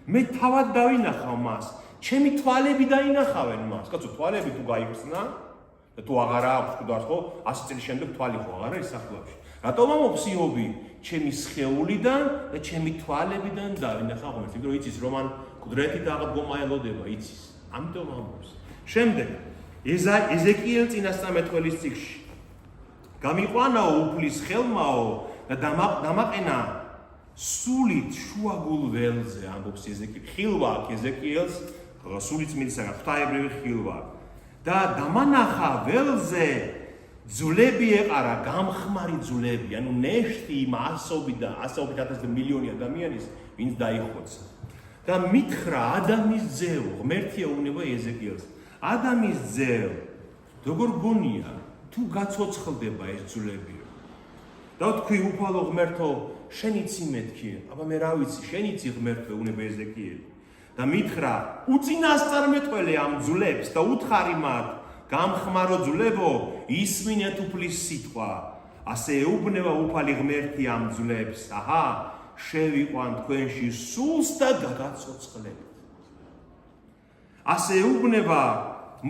მე თავად დავინახავ მას, ჩემი თვალები დაინახავენ მას. კაცო, თვალები თუ გაიხსნა და თუ აღარ აქვს მკვდარს, ხო? 100 წლის შემდეგ თვალი ხო აღარ არის საფლავში. რატომ ამბობს იობი, ჩემი სხეულიდან და ჩემი თვალებიდან დავინახავ ღმერთს? იმიტომ რომ იცის რომ ან მკვდრეთით აღდგომა ელოდება, იცის. ამიტომ ამბობს. შემდეგ ეზეკიელ წინასწარმეტყველის წიგნში გამიყვანაო უფლის ხელმაო და დამაყენა სულით შუაგულ ველზე, ამბობს ეზეკიელი. ხილვა აქვს ეზეკიელს, სული წმინდისაგან, ღვთაებრივი ხილვა. და დამანახა ველზე ძვლები ეყარა, გამხმარი ძვლები, ანუ ნეშტი იმ ასობით ათასი მილიონი ადამიანის, ვინც დაიხოცა. და მითხრა ადამის ძეო, ღმერთია უნება ეზეკიელს. ადამის ძეო, როგორ გონია, თუ გაცოცხლდება ეს ძვლებიო. და თქვი უფალო ღმერთო, შენ იცი მეთქი, აბა მე რა ვიცი, შენ იცი ღმერთო უნება ეზეკიელი. და მითხრა უწინასწარმეტყველი ამ ძვლებს და უთხარი მათ გამხმარო ძვლებო ისმინეთ უფლის სიტყვა ასე ეუბნება უფალი ღმერთი ამ ძვლებს აჰა შევიყვან თქვენში სულს და გაგაცოცხლებთ ასე ეუბნება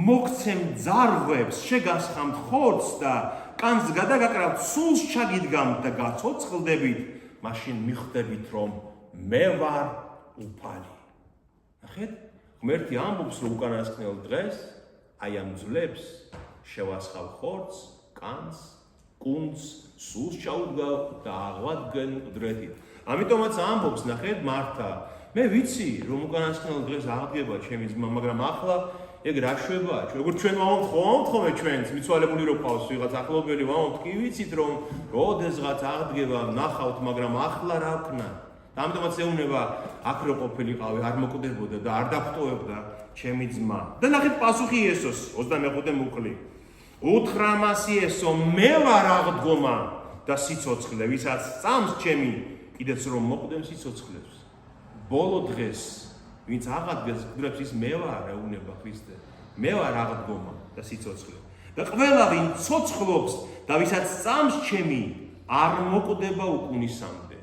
მოგცემ ძარღვებს შეგასხამთ ხორცს და კანს გადაგაკრავთ სულს ჩაგიდგამთ და გაცოცხლდებით მაშინ მიხვდებით რომ მე ვარ უფალი ნახეთ ღმერთი ამბობს რომ უკანასკნელ დღეს აი ამ ძვლებს შევასხავ ხორცს კანს კუნძს სულს ჩაუდგავ და აღვადგენ ყდრეთით ამიტომაც ამბობს ნახეთ მართა მე ვიცი რომ უკანასკნელ დღეს აღდგება ჩემი ძმა მაგრამ ახლა ეგ რა შვებაა როგორ ჩვენ ვამოთხოვნთ ხოლმე ჩვენს მიცვალებული რო ყავს ვიღაც ახლობელი ვამოთხ კი ვიცით რომ როდესღაც აღდგება ნახავთ მაგრამ ახლა რა ვქნა ამიტომაც ეუბნება აქ რო ყოფილიყავი არ მოკვდებოდა და არ დაგტოვებდა ჩემი ძმა და ნახეთ პასუხი იესოს 25 მუკლი უთხრა მას იესო მე ვარ აღდგომა და სიცოცხლე ვისაც წამს ჩემი კიდეც რომ მოკვდემ სიცოცხლეს ბოლო დღეს ვინც აღადგეს გვდრებს ის მე ვარ ეუბნება ქრისტე მე ვარ აღდგომა და სიცოცხლე და ყველა ვინ ცოცხლობს და ვისაც წამს ჩემი არ მოკვდება უკუნისამდე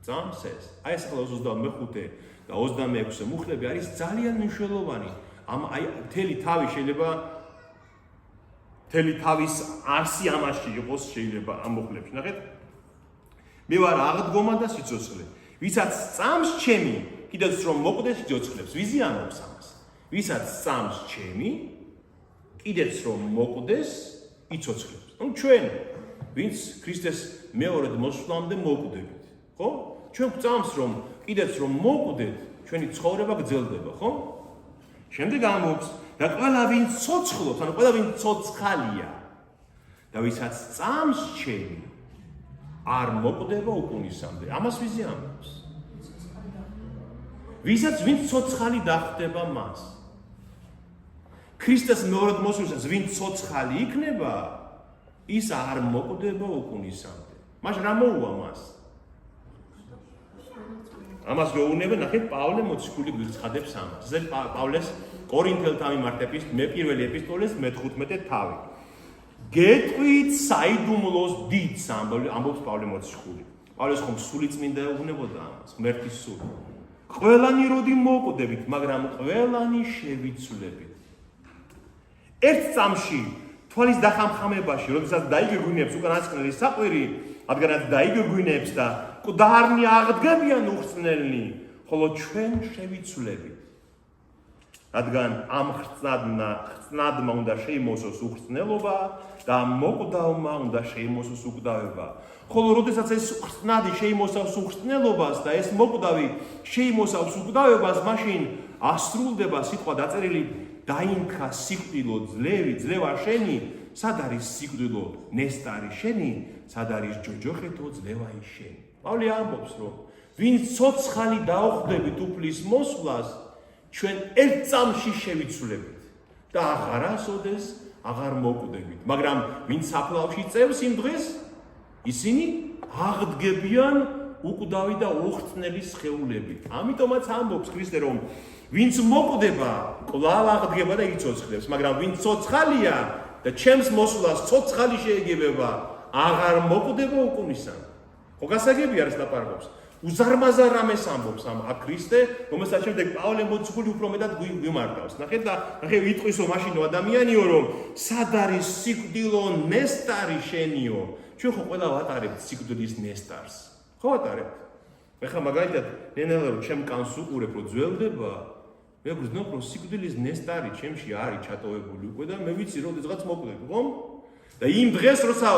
გწამს ეს აი ეს 25 და 26 მუხლები არის ძალიან მნიშვნელოვანი ამ აი მთელი თავი შეიძლება მთელი თავის არსი ამაში იყოს შეიძლება ამ მუხლებში ნახეთ მე ვარ აღდგომა და სიცოცხლე ვისაც წამს ჩემი კიდეც რომ მოკვდეს სიცოცხლებს ვიზიანობს ამას ვისაც წამს ჩემი კიდეც რომ მოკვდეს იცოცხლებს ნუ ჩვენ ვინც ქრისტეს მეორედ მოსვლამდე მოკვდებით ხო ჩვენ გვწამს რომ კიდეც რომ მოკვდეთ ჩვენი ცხოვრება გრძელდება ხო შემდეგ ამბობს და ყველა ვინ ცოცხლობს ანუ ყველა ვინ ცოცხალია და ვისაც წამს ჩემი არ მოკვდება უკუნისამდე ამას ვიზიანობს ვისაც ვინ ცოცხალი დახდება მას ქრისტეს მეორად მოსვლისას ვინ ცოცხალი იქნება ის არ მოკვდება უკუნისამდე მაშინ რა მოუვა მას ამას გეუბნება ნახეთ პავლე მოციქული გვიცხადებს ამას ეს პავლეს კორინთელთა მიმართ მე პირველი ეპისტოლეს მე-15 თავი გეტყვით საიდუმლოს დიდს ამბობს პავლე მოციქული პავლეს ხომ სული წმინდა ეუბნებოდა ამას ღმერთის სული ყველანი როდი მოკვდებით მაგრამ ყველანი შევიცვლებით ერთ წამში თვალის დახამხამებაში როდესაც დაიგეგვინებს უკანასკნელი საყვირი რადგანაც დაიგეგვინებს და მკვდარნი აღდგებიან უხრწნელნი ხოლო ჩვენ შევიცვლებით რადგან ამ ხრწნადმა უნდა შეიმოსოს უხრწნელობა და მოკვდავმა უნდა შეიმოსოს უკვდავება ხოლო როდესაც ეს ხრწნადი შეიმოსავს უხრწნელობას და ეს მოკვდავი შეიმოსავს უკვდავებას მაშინ ასრულდება სიტყვა დაწერილი დაინქა სიკვდილო ძლევა შენი სად არის სიკვდილო ნესტარი შენი სად არის ჯოჯოხეთო ძლევა ის შენი პავლე ამბობს რომ ვინ ცოცხალი დაუხდებით უფლის მოსვლას ჩვენ ერთ წამში შევიცვლებით და აღარასოდეს აღარ მოკვდებით მაგრამ ვინ საფლავში წევს იმ დღეს ისინი აღდგებიან უკვდავი და უხრწნელი სხეულებით ამიტომაც ამბობს ქრისტე რომ ვინც მოკვდება კვლავ აღდგება და იცოცხლებს მაგრამ ვინც ცოცხალია და ჩემს მოსვლას ცოცხალი შეეგებება აღარ მოკვდება უკუნისამდე ხო გასაგები არის ლაპარაკობს უზარმაზარ რამეს ამბობს ამ ქრისტე რომელსაც შემდეგ პავლე მოციქული უფრო მეტად გვიმარტავს ნახეთ და ნახე ვიტყვისო მაშინო ადამიანიო რომ სად არის სიკვდილო ნესტარი შენიო ჩვენ ხო ყველა ვატარებთ სიკვდილის ნესტარს ხო ვატარებთ ეხლა მაგალითად ნენელა რომ ჩემ კანს უყურებ რომ ძველდება მე გძნობ რომ სიკვდილის ნესტარი ჩემში არის ჩატოვებული უკვე და მე ვიცი რომ დღესაც მოკვდები ხო და იმ დღეს როცა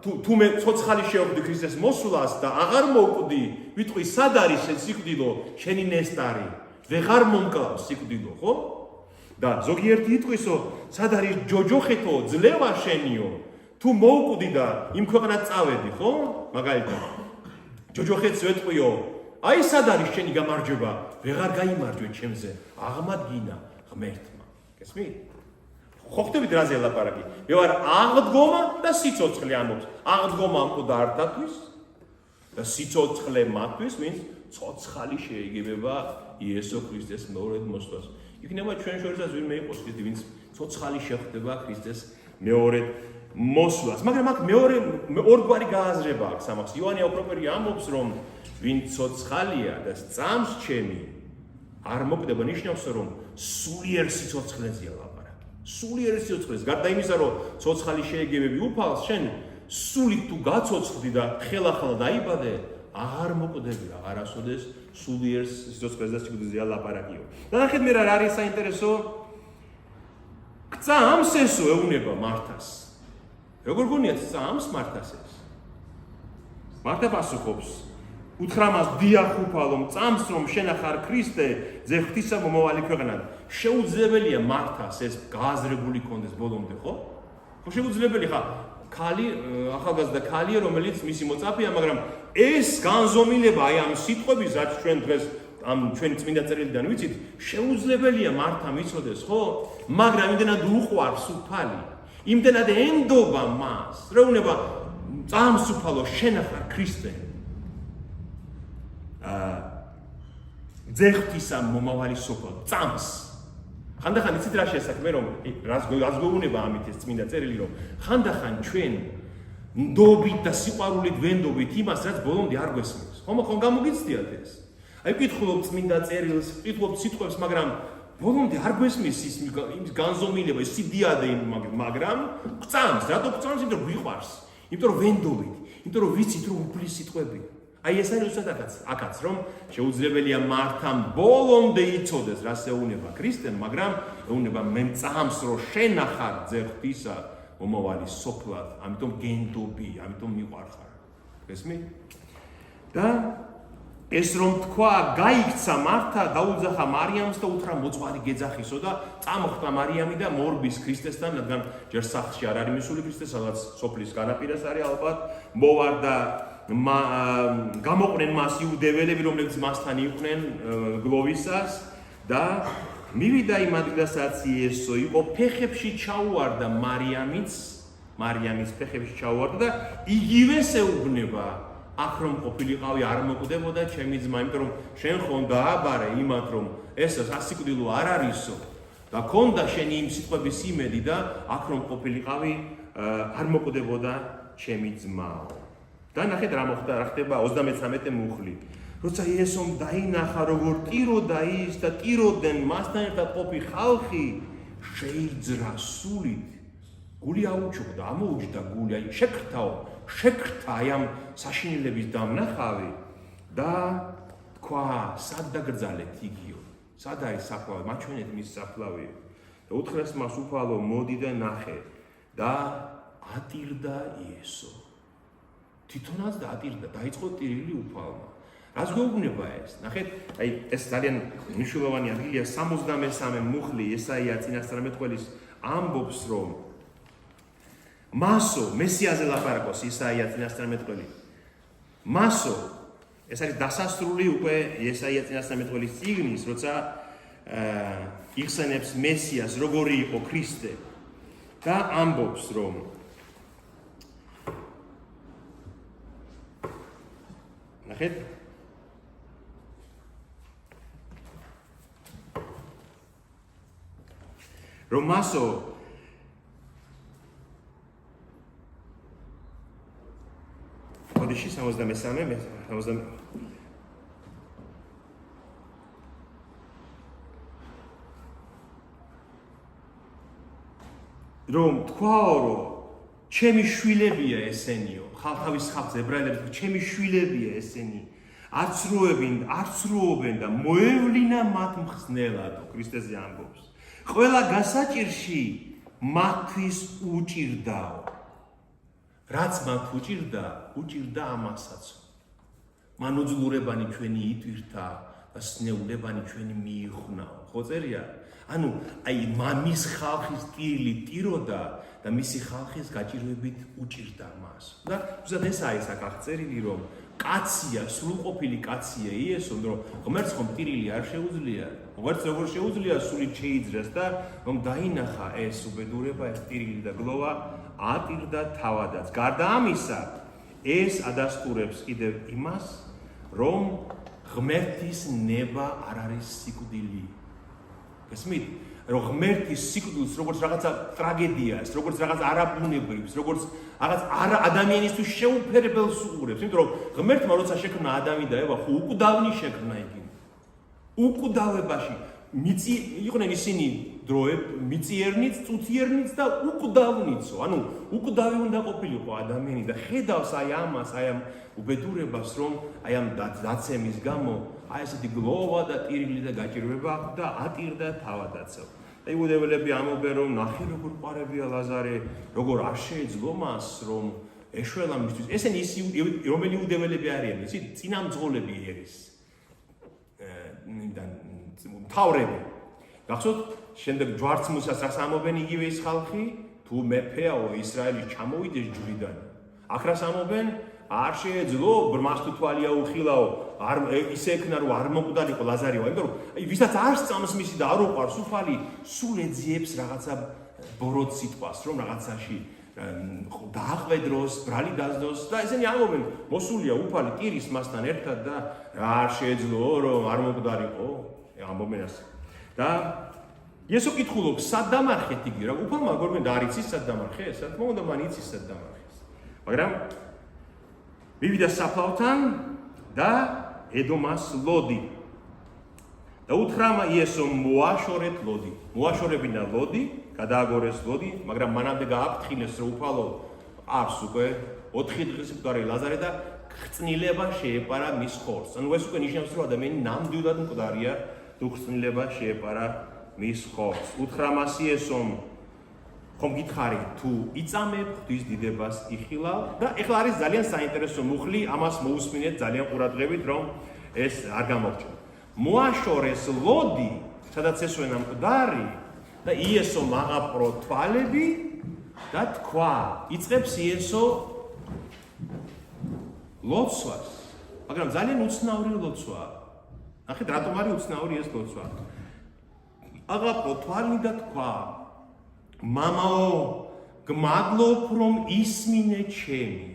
თუ მე ცოცხალი შევხვდი ქრისტეს მოსვლას და აღარ მოკვდი ვიტყვი სად არის შენ სიკვდილო შენი ნესტარი ვეღარ მომკლავს სიკვდილო ხო და ზოგიერთი იტყვისო სად არის ჯოჯოხეთო ძლევა შენიო თუ მოკვდი და იმ ქვეყნად წავედი ხო მაგალითად ჯოჯოხეთს ვეტყვიო აი სად არის შენი გამარჯვება ვეღარ გაიმარჯვე ჩემზე აღმადგინა ღმერთმა გესმით ხო ხდებით რაზე ლაპარაკი მე ვარ აღდგომა და სიცოცხლე ამბობს აღდგომა მკვდართათვის და სიცოცხლე მათთვის, ვინც ცოცხალი შეეგებება იესო ქრისტეს მეორედ მოსვლას. იქნება ჩვენ შორისაც ვინმე იყოს ისეთი, ვინც ცოცხალი შეხვდება ქრისტეს მეორედ მოსვლას. მაგრამ აქ ორგვარი გააზრება აქვს ამას. იოანე აუხროპერი ამბობს, რომ ვინც ცოცხალია და წამს ჩემი არ მოკვდება, ნიშნავს, რომ სულიერ სიცოცხლეზეა ლაპარაკი. სულიერ სიცოცხლეს. გარდა იმისა, რომ ცოცხალი შეეგებები უფალს, შენ სულით თუ გაცოცხლდი და ხელახლა დაიბადე, არ მოკვდები არასოდეს სულიერ სიცოცხლეზე და სიკვდილზეა ლაპარაკიო. და ნახეთ მე რა არის საინტერესო? წამს ესო ეუნება მართას. როგორ გონიათ წამს მართას ეს? მართა პასუხობს უთხრამას დიახ უფალო, წამს რომ შენ ახარ ქრისტე, ძე ღვთისა მომავალი ქვეყნად. შეუძლებელია მართას ეს გააზრებული კონდეს ბოლომდე, ხო? ხო შეუძლებელი ხა ქალი, ახალგაზრდა ქალია, რომელიც მისი მოწაფეა, მაგრამ ეს განზომილება აი ამ სიტყვების, რაც ჩვენ დღეს ამ ჩვენ წმინდა წერილიდან ვიცით, შეუძლებელია მართა მიცოდეს, ხო? მაგრამ იმდენად უყვარს უფალი, იმდენად ენდობა მას, რა უნება წამს უფალო, შენ ახარ ქრისტე. ძე ღვთისა მომავალი სოფლად, წამს. ხანდახან იცით რა შესაქმე, რომ რას გვეუბნება ამით ეს წმინდა წერილი, რომ ხანდახან ჩვენ ნდობით და სიყვარულით ვენდობით იმას, რაც ბოლომდე არ გვესმის. ხომ გამოგიცდიათ ეს? აი ვკითხულობ წმინდა წერილს, ვკითხულობ სიტყვებს, მაგრამ ბოლომდე არ გვესმის ის განზომილება, ის სიდიადე, მაგრამ გწამს, რატო გწამს? იმიტომ რომ გვიყვარს, იმიტომ რომ ვენდობით, იმიტომ რომ ვიცით რომ უფლის სიტყვებია. აი ეს არის უცადაკაც, აქაც რომ შეუძლებელია მართამ ბოლომდე იცოდეს, რას ეუნება ქრისტემ, მაგრამ ეუნება მე წამს რომ შენ ახარ ძე ღვთისა მომავალი სოფლად, ამიტომ გენდობი, ამიტომ მიყვარხარ. გესმი? და ეს რომ თქვა, გაიქცა მართა, დაუძახა მარიამს და უთხრა მოძღვარი გეძახისო და წამოხვდა მარიამი და მორბის ქრისტესთან, რადგან ჯერ სახლში არ არის მისული ქრისტე, სადაც სოფლის განაპირას არის ალბათ, მოვარდა გამოყვნენ მას იუდეველები, რომლებიც მასთან იყვნენ გლოვისას და მივიდა იმ ადგილასაც იესო იყო, ფეხებში ჩაუვარდა მარიამის ფეხებში ჩაუვარდა და იგივე ეუბნება, აქ რომ ყოფილიყავი არ მოკვდებოდა ჩემი ძმა, იმიტომ რომ შენ ხომ დააბარე იმათ, რომ ეს ასიკვდილო არ არისო და ქონდა შენი იმ სიტყვების იმედი და აქ რომ ყოფილიყავი არ მოკვდებოდა ჩემი ძმაო. და ნახეთ რა მოხდა, რა ხდება 33 მუხლი. როცა იესომ დაინახა როგორ ტიროდა ის და ტიროდნენ მასთან ერთად ყოფი ხალხი, შეიძრა სულით. გული აუჩუქდა, ამოუჯდა გული, აი შეკრთა აი ამ საშინელების დამნახავი და თქვა, სად დაგრძალეთ იგიო? სად არის საფლავი? მაჩვენეთ მის საფლავიო. და უთხრეს მას უფალო, მოდი და ნახე და ატირდა იესო. თვითონაც დაატირდა, დაიწყო ტირილი უფალმა. რას გვეუბნება ეს? ნახეთ, აი ეს ძალიან მნიშვნელოვანი ადგილია 63 მუხლი ესაია წინასწარმეტყველის ამბობს, რომ მასო მესიაზე ლაპარაკობს ესაია წინასწარმეტყველი. მასო ეს არის დასასრული უკვე ესაია წინასწარმეტყველის წიგნის, როცა იხსენებს მესიას, როგორი იყო ქრისტე და ამბობს, რომ ნახეთ რომ მასო ოდიში 63 რომ თქვაო რომ ჩემი შვილებია ესენიო, ხალხავის ხალხს ებრაელებს ჩემი შვილებია ესენი, არც როობენ და მოევლინა მათ მხსნელადო, ქრისტეზე ამბობს. ყველა გასაჭირში მათთვის უჭირდაო. რაც მათ უჭირდა ამასაც. მან უძლურებანი ჩვენი იტვირთა და სნეულებანი ჩვენი მიიხვნაო. ხო წერია? ანუ აი მამის ხალხის ტირილი ტიროდა და მისი ხალხის გაჭირვებით უჭირდა მას. და ზუსტად ეს არის აქ აღწერილი, რომ კაცია, სრულყოფილი კაცია იესო, რომ ღმერთს ხომ ტირილი არ შეუძლია. ღმერთს როგორ შეუძლია სულით შეიძრას და რომ დაინახა ეს უბედურება, ეს ტირილი და გლოვა ატირდა თავადაც. გარდა ამისა, ეს ადასტურებს კიდევ იმას, რომ ღმერთის ნება არ არის სიკვდილი. გესმით? რომ ღმერთის სიკვდილს როგორც რაღაცა ტრაგედიას, როგორც რაღაც არაბუნებრივს, როგორც რაღაც ადამიანისთვის შეუფერებელს უყურებს, იმიტომ რომ ღმერთმა როცა შექმნა ადამი და ევა, ხო უკვდავნი შექმნა იგი. უკვდავებაში იყვნენ ისინი დროებ, მიწიერნიც, წუთიერნიც და უკვდავნიცო. ანუ უკვდავი უნდა ყოფილიყო ადამიანი და ხედავს აი ამას, აი ამ უბედურებას, რომ აი ამ დაცემის გამო აი ესეთი გლოვა და ტირილი და გაჭირვება და ატირდა თავადაცო. და იუდეველები ამობენ, რომ ნახე როგორ ყარებია ლაზარე, როგორ არ შეეძლო მას, რომ ეშველა მისთვის. ესენი ის რომელი იუდეველები არიან, იცით, წინამძღოლები ერის. მთავრები. გახსოვთ, შემდეგ ჯვარცმულსაც რას ამობენ იგივე ის ხალხი, თუ მეფეაო ისრაელის ჩამოვიდეს ჯვრიდან. აქ რას ამობენ? არ შეეძლო ბრმას თუ თვალი აუხილაო, არ ისე ექნა რომ არ მოკვდარიყო ლაზარეო, იმიტომ რომ ვისაც არ სწამს მისი და არ უყვარს უფალი, სულ ეძიებს რაღაცა ბოროტ სიტყვას, რომ რაღაცაში დააყვედროს, ბრალი დაძნოს და ესენი ამობენ, მოსულია უფალი ტირის მასთან ერთად და რა არ შეეძლო რომ არ მოკვდარიყო, ამბობენ ასე. და იესო კითხულობს, სად დამარხეთ იგი, რა უფალმა გორგენ და არ იცის სად დამარხეს? რა თქმა უნდა, მან იცის სად დამარხეს. მაგრამ მივიდა საფლავთან და ედომას ლოდი. და უთხრა იესომ მოაშორეთ ლოდი. მოაშორებინა ლოდი, გადააგორეს ლოდი, მაგრამ მანამდე გააფრთხილეს, რომ უფალო არს უკვე 4 დღის მკვდარი ლაზარე და ხრწნილება შეეპარა მის ხორცს. ანუ ეს უკვე ნიშნავს, რომ ადამიანი ნამდვილად მკვდარია, თუ ხრწნილება შეეპარა მის ხორცს. უთხრა მას იესომ, ხომ გითხარი, თუ იწამებ ღვთის დიდებას იხილავ და ეხლა არის ძალიან საინტერესო მუხლი, ამას მოусმინეთ ძალიან ყურადღებით, რომ ეს არ გამოგჩნდა. მოაშორეს ლოდი, სადაც ესვენა მკვდარი და იესო აღაპყრო თვალები და თქვა, იწყებს იესო ლოცვას, მაგრამ ძალიან უცნაური ლოცვა. ნახეთ, რატომ არის უცნაური ეს ლოცვა? აღაპყრო თვალი და თქვა, მამაო, გმადლობ რომ ისმინე ჩემი.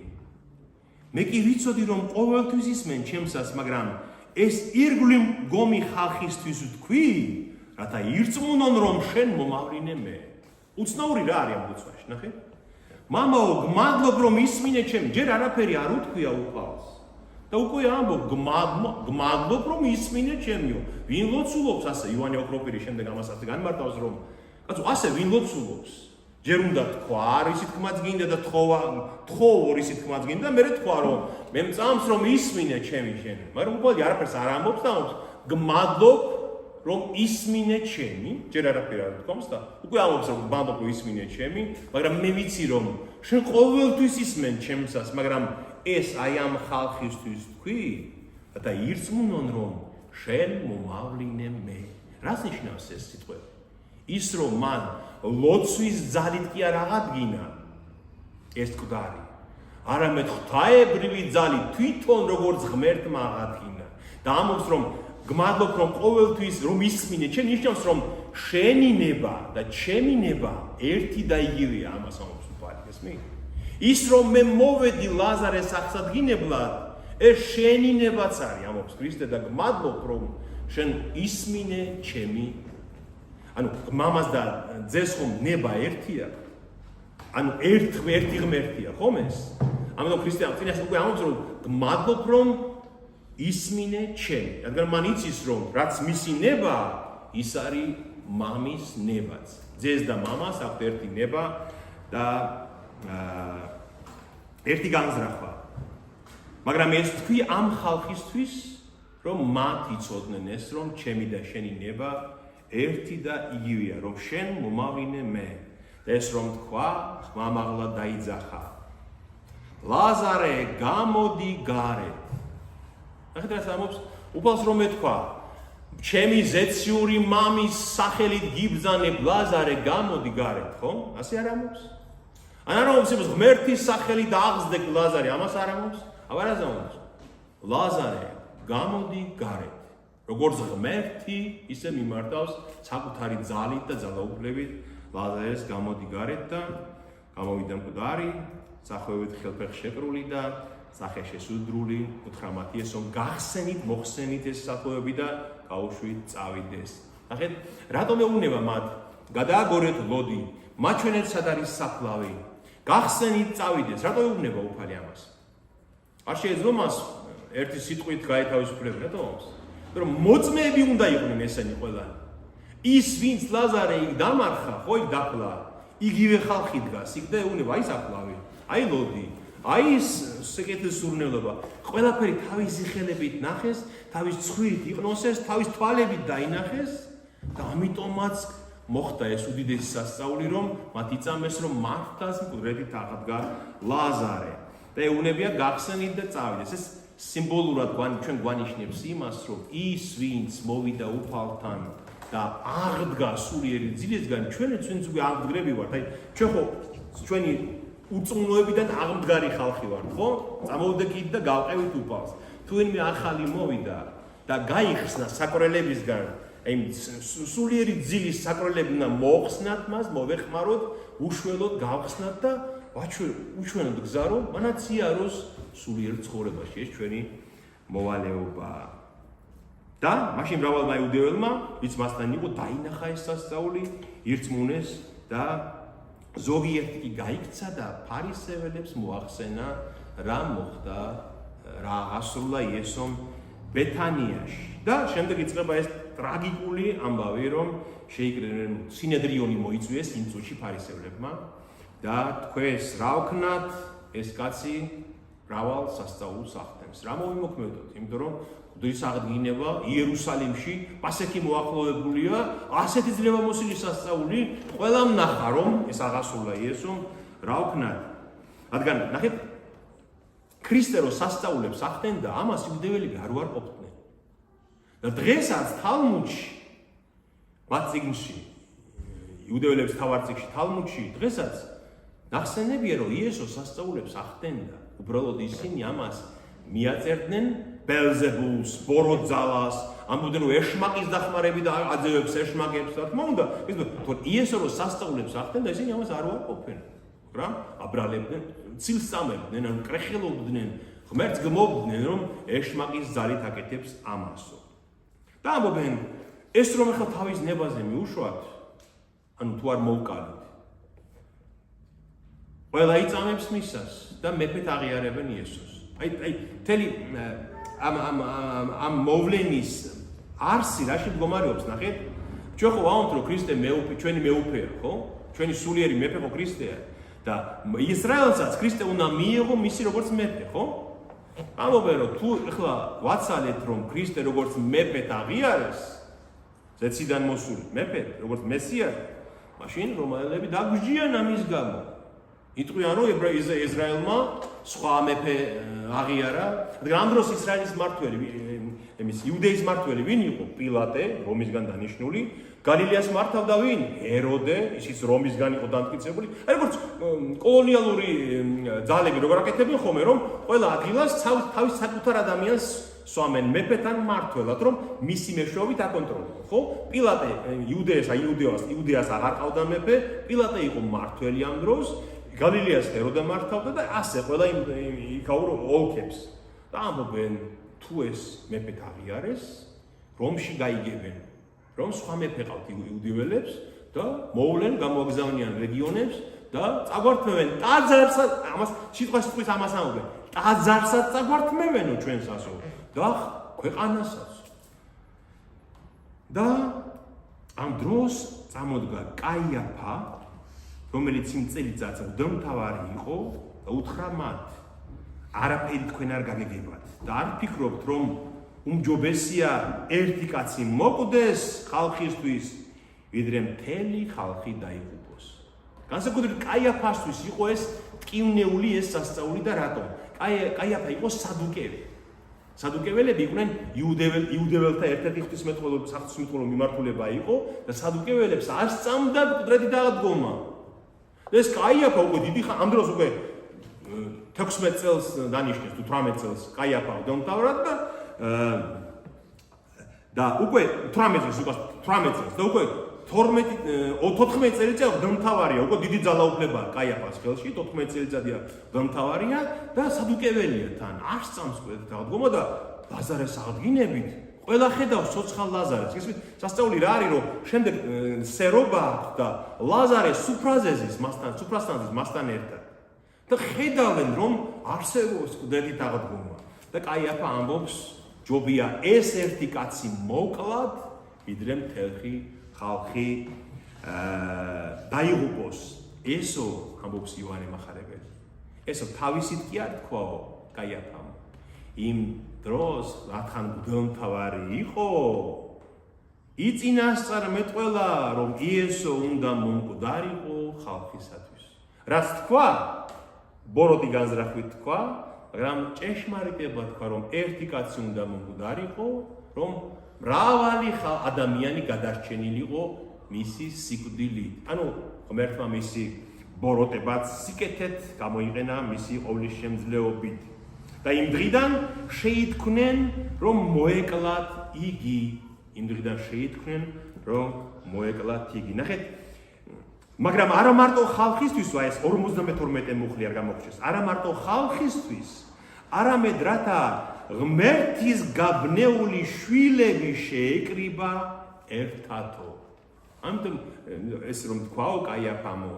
მე კი ვიცოდი რომ ყოველთვის ისმენ ჩემსას, მაგრამ ეს ირგვლივ მგომი ხალხისთვის ვთქვი, რათა ირწმუნონ რომ შენ მომავლინე მე. უცნაური რა არის ამ ლოცვაში, ნახეთ? მამაო, გმადლობ რომ ისმინე ჩემი. ჯერ არაფერი არ უთქვია უფალს. და უკვე ამბობ, გმადლობ რომ ისმინე ჩემიო. ვინ ლოცულობს ასე? იოანე ოქროპირი შემდეგ ამას ასე განმარტავს, რომ კაცო, ასე ვინ ლოცულობს? ჯერ უნდა თქვა, არ ისიც თქმაც გინდა და თხოვ ორ ისიც თქმაც გინდა და მერე თქვა, რომ მე მწამს რომ ისმინე ჩემი შენ. მაგრამ უბრალოდ არაფერს არ ამბობს და ამბობს, გმადლობ რომ ისმინე ჩემი, ჯერ არაფერი არ თქოს და უკვე ამბობს რომ გმადლობ რომ ისმინე ჩემი, მაგრამ მე ვიცი რომ შენ ყოველთვის ისმენ ჩემსას, მაგრამ ეს აი ამ ხალხისთვის თქვი, და ირწმუნონ რომ შენ მომავლინე მე. რას ნიშნავს ეს სიტყვები? ის რომ მან ლოცვის ძალით კი არ აღადგინა ეს მკვდარი, არამედ ღვთაებრივი ძალით თვითონ როგორც ღმერთმა აღადგინა და ამბობს რომ გმადლობ რომ ყოველთვის რომ ისმინე ჩემ, ნიშნავს რომ შენი ნება და ჩემი ნება ერთი და იგივეა, ამას ამბობს უფალი, გესმით? ის რომ მე მოვედი ლაზარეს აღსადგინებლად, ეს შენი ნებაც არის, ამბობს ქრისტე და გმადლობ რომ შენ ისმინე ჩემი. ანუ მამას და ძეს ხომ ნება ერთია? ანუ ერთი ღმერთია, ხომ ეს? ამიტომ ქრისტიანს წინასწარ უკვე ამბობს რომ გმადლობ რომ ისმინე ჩემი. რადგან მან იცის რომ რაც მისი ნება, ის არის მამის ნებაც. ძეს და მამას აქვთ ერთი ნება და ერთი განზრახვა. მაგრამ ეს თქვი ამ ხალხისთვის, რომ მათ იცოდნენ ეს, რომ ჩემი და შენი ნება ერთი და იგივეა, რომ შენ მომავლინე მე. და ეს რომ თქვა, ხმამაღლა დაიძახა. ლაზარე, გამოდი გარეთ. ნახეთ რას ამბობს? უფალს რომ ეთქვა, ჩემი ზეციური მამის სახელით გიბრძანებ, ლაზარე, გამოდი გარეთ, ხო? ასე არ ამბობს? ან არ ამბობს იმას, ღმერთის სახელით აღზრდე ლაზარე, ამას არ ამბობს? აბა რას ამბობს? ლაზარე, გამოდი გარეთ. როგორც ღმერთი, ისე მიმართავს საკუთარი ძალით და ძალაუფლებით ლაზარეს გამოდი გარეთ და გამოვიდა მკვდარი, სახვევით ხელფეხ შეკრული და სახე შესუდრული, უთხრა მათ იესომ გახსენით, მოხსენით ეს სახეობები და გაუშვით წავიდეს. ნახეთ, რატომ ეუბნება მათ? გადააგორეთ ლოდი, მაჩვენეთ სად არის საფლავი. გახსენით წავიდეს. რატო ეუბნება უფალი ამას? არ შეიძლება მას ერთი სიტყვით გაეთავისუფლებს, რატომ? რომ მოწმეები უნდა იყვნენ ესენი ყველანი. ის ვინც ლაზარე იქ დამარხა, ხო იქ დაფლა, იგივე ხალხი დგას იქ და ეუბნება აი საფლავი, აი ლოდი, აი ის სიკეთის სურნელობა. ყველაფერი თავისი ხელებით ნახეს, თავის ცხვირით იყნოსეს, თავის თვალებით დაინახეს და ამიტომაც მოხდა ეს უდიდესი სასწაული, რომ მათ იწამეს, რომ მართლაც მკვდრებით აღდგა ლაზარე. და ეუბნებია გახსენით და წავიდეს. ეს სიმბოლურად ჩვენ გვანიშნებს იმას, რომ ის ვინც მოვიდა უფალთან და აღდგა სულიერი ძილისგან, ჩვენც ვინც უკვე აღდგრები ვართ. აი ჩვენ ხო ჩვენი უწუნოებიდან აღმდგარი ხალხი ვართ, ხო? წამოვდექით და გავყევით უფალს. თუ ვინმე ახალი მოვიდა და გაიხსნა საკრელებისგან, აი სულიერი ძილის საკრელები უნდა მოხსნათ მას, მოვეხმაროთ, უშველოდ გავხსნათ და უჩვენოთ გზა, რომ მანაც იაროს სულიერ ცხოვრებაში ეს ჩვენი მოვალეობაა. და მაშინ მრავალმა იუდეველმა, ვინც მასთან იყო, დაინახა ეს სასწაული, ირწმუნეს და ზოგიერთი კი გაიქცა და ფარისეველებს მოახსენა რა მოხდა, რა აღასრულა იესომ ბეთანიაში. და შემდეგ იწყება ეს ტრაგიკული ამბავი, რომ შეიკრიბნენ სინედრიონი მოიწვიეს იმ წუთში ფარისევლებმა და თქვეს რა ვქნათ, ეს კაცი მრავალ სასწაულს ახდენს. რა მოვიმოქმედოთ? იმიტომ რომ ღვთის აღდგინება იერუსალიმში პასექი მოახლოებულია, ასეთი ძლევამოსილი სასწაული, ყველამ ნახა, რომ ეს აღასრულა იესომ რა ვქნათ. რადგან ნახეთ, ქრისტე რო სასწაულებს ახდენდა, ამას იუდეველები არ უარყოფდნენ. და დღესაც თალმუდში, მათ წიგნში, იუდეველების თავარ წიგნში თალმუდში, დღესაც ნახსენებია, რომ იესო სასწაულებს ახდენდა. უბრალოდ ისინი ამას მიაწერდნენ ბელზებულს, ბოროტძალას, ამბობდნენ, რომ ეშმაკის დახმარები და აძევებს ეშმაკებს, რა თქმა უნდა, თორე იესო რო სასწაულებს ახდენდა, ისინი ამას არ უარყოფენ. მაგრამ აბრალებდნენ, ცილს წამებდნენ, ან კრეხელობდნენ, ღმერთს გმობდნენ, რომ ეშმაკის ძალით აკეთებს ამასო. და ამბობენ, ეს რომ ახლა თავის ნებაზე მიუშვათ, ანუ თუ არ მოვკალით. ყველა იწამებს მისას და მეფეთ აღიარებენ იესოს. აი თელი ამ მოვლენის არსი რაში მდგომარეობს, ნახეთ? ჩვენ ხო ვამბობთ, რომ ქრისტე მეუფე, ჩვენი მეუფეა, ხო? ჩვენი სულიერი მეფე ხო ქრისტეა და ისრაელსაც ქრისტე უნდა მიიღო მისი როგორც მეფე, ხო? ამბობენ, რომ თუ ახლა ვაცალეთ, რომ ქრისტე როგორც მეფეთ აღიარეს, ზეციდან მოსული მეფე, როგორც მესიას, მაშინ რომაელები დაგვიჯიან ამის გამო. იტყვიან, რომ ისრაელმა სხვა მეფე აღიარა. რადგან ამ დროს ისრაელის მმართველი, იმის იუდეის მმართველი ვინ იყო? პილატე, რომისგან დანიშნული. გალილეას მართავდა ვინ? ჰეროდე, ისიც რომისგან იყო დამტკიცებული. აი როგორც კოლონიალური ძალები როგორ აკეთებენ ხოლმე, რომ ყველა ადგილას თავის საკუთარ ადამიანს სვამენ მეფეთან მმართველად, რომ მისი მეშვეობით აკონტროლებონ, ხო? პილატე იუდეას აღარ ყავდა მეფე, პილატე იყო მმართველი ამ დროს. გალილეას ჰეროდე მართავდა და ასე ყველა იქაურ ოლქებს. და ამბობენ, თუ ეს მეფეთ აღიარეს, რომში გაიგებენ, რომ სხვა მეფე ყავთ იუდეველებს და მოვლენ გამოგზავნიან რეგიონებს და წაგვართმევენ ტაძარსაც, ამას სიტყვის ამას ამბობენ, ტაძარსაც წაგვართმევენო ჩვენსასო და ქვეყანასაც. და ამ დროს წამოდგა კაიაფა, რომელიც იმ წელიწადს მღვდელმთავარი იყო და უთხრა მათ, არაფერი თქვენ არ გაგეგებათ და არ ფიქრობთ, რომ უმჯობესია ერთი კაცი მოკვდეს ხალხისთვის, ვიდრე მთელი ხალხი დაიღუპოს. განსაკუთრებით კაიაფასთვის იყო ეს ტკივნეული ეს სასწაული და რატომ? კაიაფა იყო სადუკევი. სადუკეველები იყვნენ იუდეველთა ერთ-ერთი ღვთისმეტყველო მიმართულება იყო და სადუკეველებს არ სწამდათ მკვდრეთი დაღდგომა. ეს კაიაფა უკვე დიდი ამ დროს უკვე 16 წელს დანიშნეს თუ 18 წელს კაიაფა მღვდელმთავრად და უკვე 18 წელს და უკვე 14 წელიწადია მღვდელმთავარია, უკვე დიდი ძალაუფლებაა კაიაფას ხელში, 14 წელიწადია მღვდელმთავარია და სადუკეველია თან, არ სწამს დგომა და ლაზარეს აღდგინებით ყველა ხედავს ცოცხალ ლაზარეს. ისე სასწაული რა არის, რომ შემდეგ სერობა აქვს და ლაზარეს სუფრაზეზის მასთან ერთად. და ხედავენ, რომ არსებობს კვდებით აღდგომა. და კაიაფა ამბობს, ჯობია ეს ერთი კაცი მოკლად, ვიდრე მთელი ხალხი დაიღუპოს. ესო ამბობს იოანე მახარებელი. ესო თავისით კი არ თქვაო კაიაფამ. იმ დროს რადგან მღვდელმთავარი იყო, იწინასწარ მეტყველა, რომ იესო უნდა მომკვდარიყო ხალხისათვის. რაც თქვა, ბოროტი განზრახვით თქვა, მაგრამ ჭეშმარიტებად თქვა, რომ ერთი კაცი უნდა მომკვდარიყო, რომ მრავალი ადამიანი გადარჩენილიყო მისი სიკვდილით. ანუ ღმერთმა მისი ბოროტებაც სიკეთეთ გამოიყენა მისი ყოვლისშემძლეობით. და იმ დღიდან შეითქმნენ, რომ მოეკლათ იგი. იმ დღიდან შეითქმნენ, რომ მოეკლათ იგი. ნახეთ, მაგრამ არა მარტო ხალხისთვის, ეს 52 მუხლი არ გამოგჩეს. არა მარტო ხალხისთვის, არამედ რათა ღმერთის გაბნეული შვილები შეეკრიბა ერთადო. ამიტომ ეს რომ თქვაო კაიაფამო,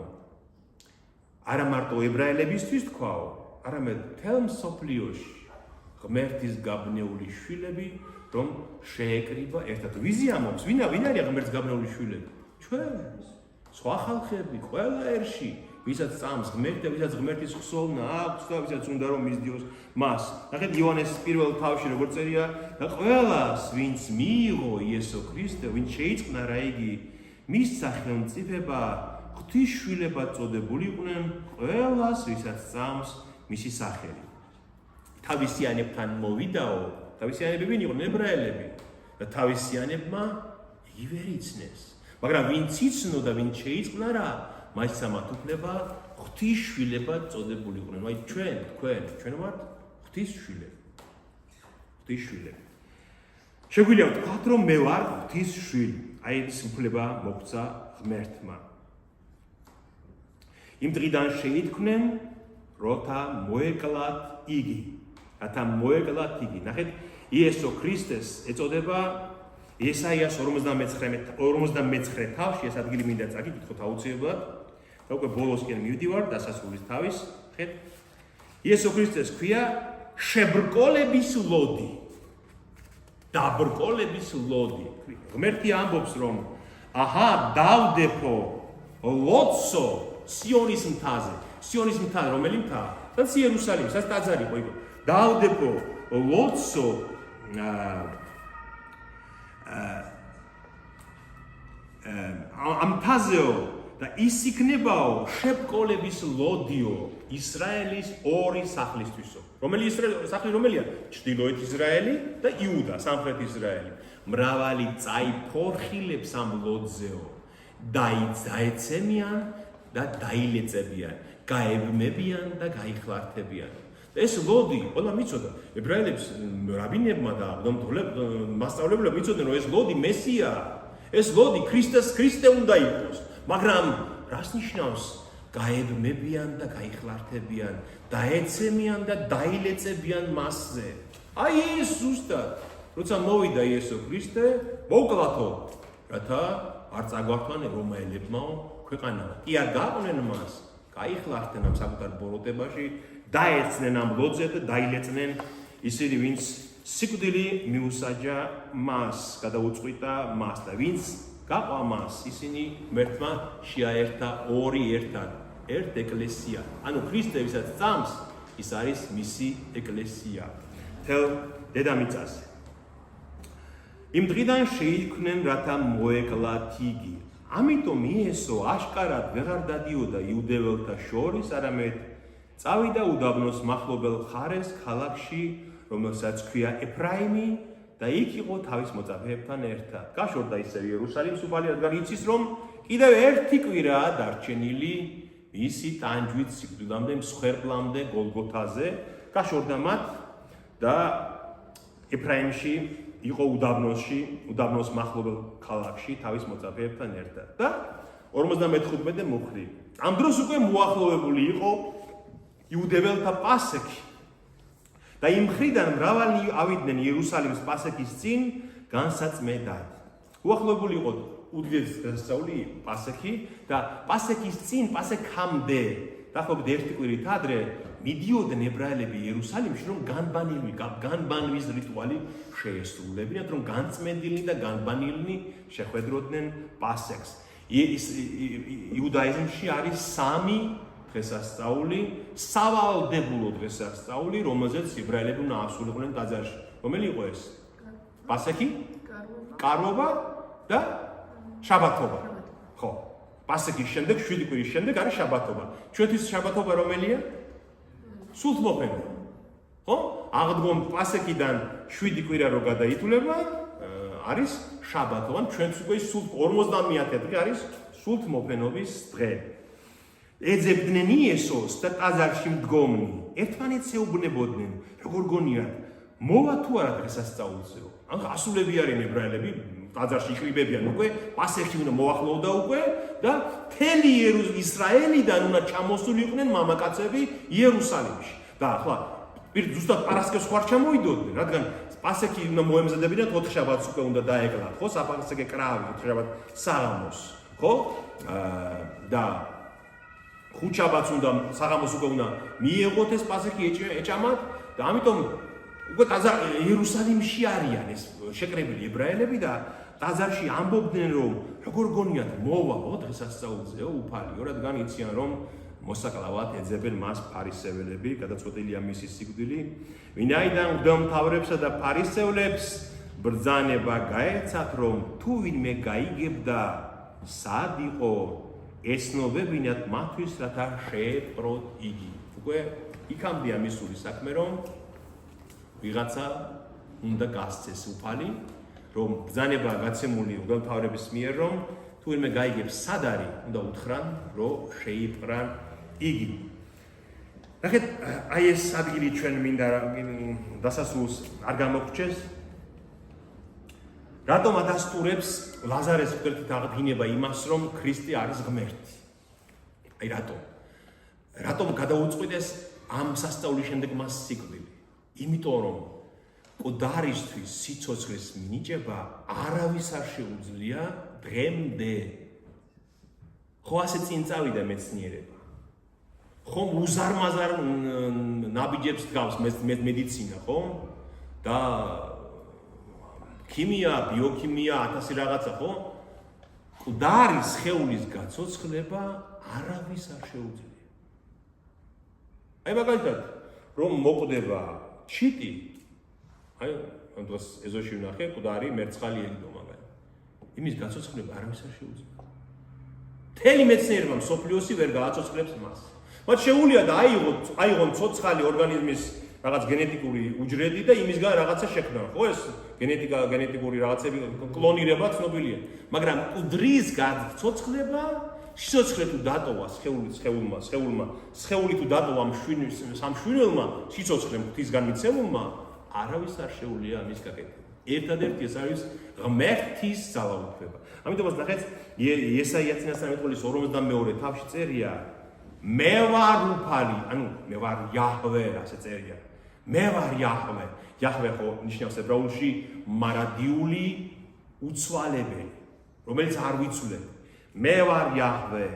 არა მარტო ებრაელებისთვის თქვაო, არამედ მთელ მსოფლიოში ღმერთის გაბნეული შვილები რომ შეეკრიბა ერთად. ვიზი ამბობს, ვინ არია ღმერთის გაბნეული შვილები? ჩვენ, სხვა ხალხები, ყველა ერში, ვისაც წამს ღმერთი და ვისაც ღმერთის ხსოვნა აქვს და ვისაც უნდა რომ მისდიოს მას. ნახეთ იოანეს პირველ თავში როგორ წერია და ყველას, ვინც მიიღო იესო ქრისტე, ვინც შეიწყნა რა იგი მის სახელმწიფება ღვთის შვილებად წოდებულიყვნენ ყველას, ვისაც წამს მისი სახელი. თავისიანებთან მოვიდაო, თავისიანები ვინ იყვნენ? ებრაელები და თავისიანებმა იგივე იცნეს. მაგრამ ვინც იცნო და ვინც შეიწყნა რა, მასცა მათ უფლება ღვთის შვილებად წოდებულიყვნენ. აი ჩვენ ვართ ღვთის შვილები. ღვთის შვილები. შეგვიძლია ვთქვათ, რომ მე ვარ ღვთის შვილი. აი ეს უფლება მოგცა ღმერთმა. იმ დღიდან შეითქმნენ, როთა მოეკლათ იგი. რათა მოეკლათ იგი. ნახეთ, იესო ქრისტეს ეწოდება ესაიას 59 თავში, ეს ადგილი მინდა წაკითხოთ აუცილებლად. და უკვე ბოლოსკენ მივდივარ დასასრულის თავის. ნახეთ, იესო ქრისტეს ქვია შებრკოლების ლოდი. დაბრკოლების ლოდი. ღმერთი ამბობს, რომ აჰა, დავდეფო ლოცო სიონის მთაზე. სიონის მთა რომელი მთა? რაც იერუსალიმი, სადაც ტაძარი იყო იყო. დავდეფო ლოცო ამ მთაზეო და ის იქნებაო შებრკოლების ლოდიო ისრაელის ორი სახლისთვისო. რომელი სახლი რომელია? ჩრდილოეთ ისრაელი და იუდა, სამხრეთ ისრაელი. მრავალი წაიფორხილებს ამ ლოდზეო. დაეცემიან და დაილეწებიან, გაებმებიან და გაიხლართებიან. ეს ლოდი, ყველა მიცოდა, ებრაელებს რაბინებმა და მასწავლებლებმა მიცოდნენ, რომ ეს ლოდი მესიაა. ეს ლოდი ქრისტე უნდა იყოს, მაგრამ რას ნიშნავს? გაებმებიან და გაიხლართებიან, დაეცემიან და დაილეწებიან მასზე. აი ეს ზუსტად, როცა მოვიდა იესო ქრისტე, მოუკლათო, რათა არ წაგვართვან რომაელებმაო ქვეყანა. კი არ გააყნენ მას, გაიხლართდნენ ამ საკუთარ ბოროტებაში, დაეცნენ ამ ლოდზე და დაილეწნენ ისინი, ვინც სიკვდილი მიუსაჯა მას, გადაუწყვიტა მას და ვინც გაყვა მას, ისინი ღმერთმა შეაერთა ორი ერთად, ერთ ეკლესია. ანუ ქრისტე ვისაც წამს, ის არის მისი ეკლესია. თელ დედამიწაზე. იმ დღიდან შეიქმნენ, რათა მოეკლათ იგი. ამიტომ იესო აშკარად ვეღარ დადიოდა იუდეველთა შორის, არამედ წავიდა უდაბნოს მახლობელ მხარეს ქალაქში, რომელსაც ქვია ეფრაიმი და იქ იყო თავის მოწაფეებთან ერთად. გაშორდა ისევ იერუსალიმს უბალი, რადგან იცის, რომ კიდევ ერთი კვირაა დარჩენილი მისი ტანჯვით სიკვდილამდე, მსხვერპლამდე გოლგოთაზე. გაშორდა მათ და ეფრაიმში იყო უდაბნოს მახლობელ ქალაქში თავის მოწაფეებთან ერთად და 55 მუხლი. ამ დროს უკვე მოახლოვებული იყო იუდეველთა პასექი. და იმ მხრიდან მრავალი ავიდნენ იერუსალიმის პასექის წინ განსაწმედად. უახლოვებული იყო უდიდესი დღესასწაული პასექი და პასექის წინ პასექამდე დაახლოებით 1 კვირით ადრე მიდიოდნენ ებრაელები იერუსალიმში, რომ განბანვის რიტუალი შეესრულებინათ, რომ განწმენდილნი და განბანილნი შეხვედროდნენ პასექს. იუდაიზმში არის 3 დღესასწაული, სავალდებულო დღესასწაული, რომელზეც ებრაელები უნდა ასრულებდნენ ტაძარში. რომელი იყო ეს? პასექი, კარობა და შაბათობა. ხო. პასექის შემდეგ 7 კვირის შემდეგ არის შაბათობა. ჩვენთვის შაბათობა რომელია? სულთმოფენო. ხო? აღდგომ პასექიდან 7 კვირა რო გადაითვლება, არის შაბათობა. ჩვენთვის უკვე 50 დღე არის სულთმოფენობის დღე. ეძებდნენ იესოს და ტაძარში მდგომნი. ერთმანეთს ეუბნებოდნენ, როგორ გონიათ, მოვა თუ არა დღესასწაულზეო. ან ასულები არიან ებრაელები, ტაძარში იყრიბებიან უკვე, პასექი უნდა მოახლოვდა უკვე და მთელი ისრაელიდან უნდა ჩამოსულიყვნენ მამაკაცები იერუსალიმში. და ახლა ზუსტად პარასკევს ხوار ჩამოიდოდნენ, რადგან პასექი უნდა მოემზადებინათ 4 შაბათს უკვე უნდა დაეკლათ, ხო? საპასექე კრავი 4 შაბათ საღამოს, ხო? და 5 შაბათს უნდა საღამოს უკვე უნდა მიეღოთ ეს პასექი ეჭამათ და ამიტომ უკვე იერუსალიმში არიან ეს შეკრებილი ებრაელები და ტაძარში ამბობდნენ რომ როგორ გონიათ მოვაო დღესასწაულზეო უფალიო, რადგან იციან რომ მოსაკლავად ეძებენ მას ფარისეველები, გადაწყვეტილია მისი სიკვდილი. ვინაიდან მღვდელმთავრებსა და ფარისევლებს ბრძანება გაეცათ, რომ თუ ვინმე გაიგებდა სად იყო ესნობებინათ მათთვის, რათა შეეპყროთ იგი. უკვე იქამდეა მისული საქმე, რომ ვიღაცა უნდა გასცეს უფალი, რომ ბრძანება გაცემული მღვდელმთავრების მიერ, რომ თუ ვინმე გაიგებს სად არის, უნდა უთხრან, რომ შეიპყრან იგი. ნახეთ, აი ეს ადგილი ჩვენ მინდა დასასრულს არ გამოგრჩეს. რატომ ადასტურებს ლაზარეს მკვეთრით აღდგინება იმას, რომ ქრისტე არის ღმერთი? აი რატომ? რატომ გადაუწყვიტეს ამ სასწაულის შემდეგ მას სიკვდილი? იმიტომ რომ მკვდარისთვის სიცოცხლის მინიჭება არავის არ შეუძლია დღემდე. ხო ასე წინ წავიდა მეცნიერება. ხომ უზარმაზარ ნაბიჯებს დგავს მედიცინა, ხო? და ქიმია, ბიოქიმია, 1000 რაღაცა, ხო? მკვდარის სხეულის გაცოცხლება არავის არ შეუძლია. აი მაგალითად, რომ მოკვდება ჩიტი, აი ამ დროს ეზოში ვნახე, მკვდარი მერცხალი ელიდო მაგალითად. იმის გაცოცხლება არავის არ შეუძლია. მთელი მეცნიერება მსოფლიოსი ვერ გააცოცხლებს მას. მათ შეუძლია და აიღონ ცოცხალი ორგანიზმის რაღაც გენეტიკური უჯრედი და იმისგან რაღაცა შექმნა. ხო ეს გენეტიკური რაღაცები კლონირება ცნობილია. მაგრამ მკვდრის გაცოცხლება, სიცოცხლე თუ დატოვა სხეული თუ დატოვა სამშვენელმა სიცოცხლემ ღვთისგან მიცემულმა, არავის არ შეუძლია ამის გაკეთება. ერთადერთი ეს არის ღმერთის ძალაუფლება. ამიტომაც ნახეთ, იესაია წინასწარმეტყველის 52 თავში წერია, მე ვარ უფალი, ანუ მე ვარ იაჰვე, ასე წერია. მე ვარ იაჰვე. იაჰვე ხო ნიშნავს ებრაულში მარადიული უცვალებელი, რომელიც არ ვიცვლებ. მე ვარ იაჰვე.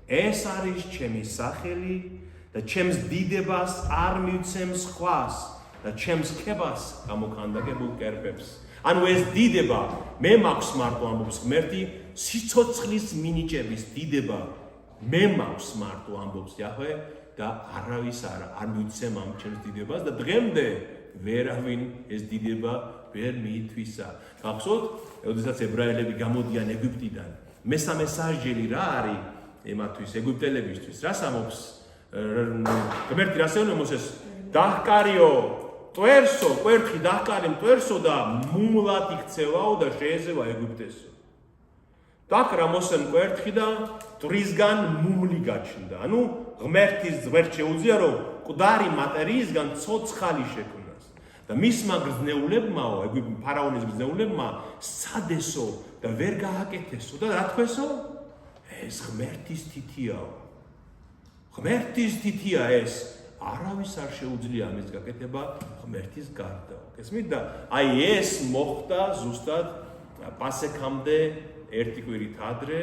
ეს არის ჩემი სახელი და ჩემს დიდებას არ მივცემ სხვას და ჩემს ქებას გამოქანდაკებულ კერპებს. ანუ ეს დიდება მე მაქვს მარტო ამბობს ღმერთი, სიცოცხლის მინიჭების დიდება მე მაქვს მარტო ამბობს იაჰვე და არავის არ მივცემ ამ ჩემს დიდებას და დღემდე ვერავინ ეს დიდება ვერ მიითვისა. გახსოვთ, როდესაც ებრაელები გამოდიან ეგვიპტიდან, მესამე სასჯელი რა არის ემათვის ეგვიპტელებისთვის? რას ამბობს ღმერთი? რას ეუბნება მოსეს? დაჰკარიო ტვერსო, კვერთხი დაჰკარი მტვერსო და მუმლად იქცევაო და შეეზევა ეგვიპტესო. დაჰკრა მოსემ კვერთხი და მტვრისგან მუმლი გაჩნდა. ანუ ღმერთის ღმერთ შეუძლია რომ მკვდარი მატერიისგან ცოცხალი შექმნას. და მისმა გრძნეულებმაო, ფარაონის გრძნეულებმა სადესო და ვერ გააკეთესო და რა თქვესო? ეს ღმერთის თითიაო. ღმერთის თითია ეს. არავის არ შეუძლია ამის გაკეთება ღმერთის გარდა. გესმით და აი ეს მოხდა ზუსტად პასექამდე ერთი კვირით ადრე,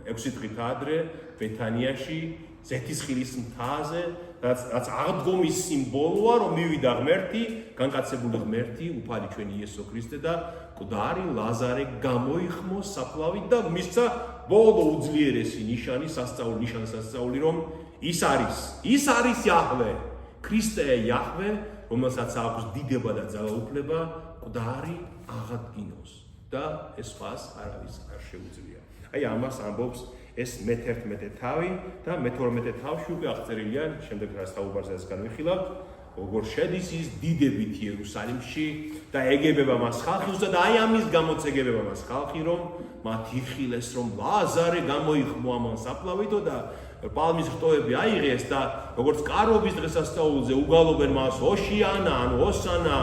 6 დღით ადრე ბეთანიაში, ზეთისხილის მთაზე, რაც აღდგომის სიმბოლოა, რომ მივიდა ღმერთი, განკაცებული ღმერთი, უფალი ჩვენი იესო ქრისტე და მკვდარი ლაზარე გამოიხმო საფლავით და მისცა ბოლო უძლიერესი ნიშანი სასწაული, რომ ის არის იაჰვე, ქრისტე იაჰვე, რომელსაც აქვს დიდება და ძალაუფლება, მკვდარი აღადგინოს და ეს სხვას არავის არ შეუძლია. აი ამას ამბობს ეს მე-11 თავი და მე-12 თავში უკვე აღწერილია, შემდეგ რა საუბარზეც განვიხილავთ, როგორ შედის ის დიდებით იერუსალიმში და ეგებება მას ხალხი, და აი ამის გამოც ეგებება მას ხალხი, რომ მათ იხილეს, რომ ლაზარე გამოიხმო ამან საფლავითო და პალმის რტოები აიღეს და როგორც კარობის დღესასწაულზე უგალობენ მას ოშიანა, ანუ ოსანა,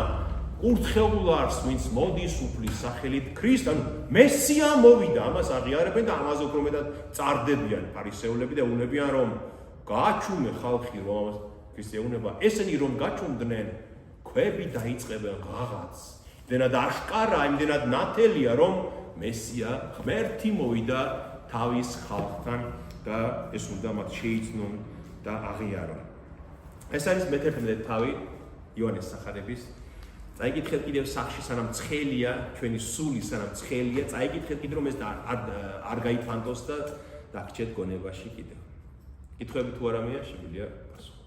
ურთხეულარს, ვინც მოდის უფლის სახელით ქრისტე, ანუ მესია მოვიდა, ამას აღიარებენ და ამაზე უფრო მეტად წარდებიან ფარისევლები და უნებიან, რომ გააჩუმე ხალხი, რომ ამას ქრისტე ეუნება, ესენი რომ გაჩუმდნენ, ქვები დაიწყებენ ღაღაც. იმდენად აშკარა, იმდენად ნათელია, რომ მესია ღმერთი მოვიდა თავის ხალხთან და ეს უნდა მათ შეიცნონ და აღიარონ. ეს არის მე-11 თავი იოანეს სახარების. წაიკითხეთ კიდევ სახში, სანამ ცხელია, ჩვენი სული სანამ ცხელია, წაიკითხეთ კიდევ რომ ეს არ გაიფანტოს და დაგჭეთ გონებაში კიდევ. კითხვები თუ არა მეა, შეგვიძლია პასუხი.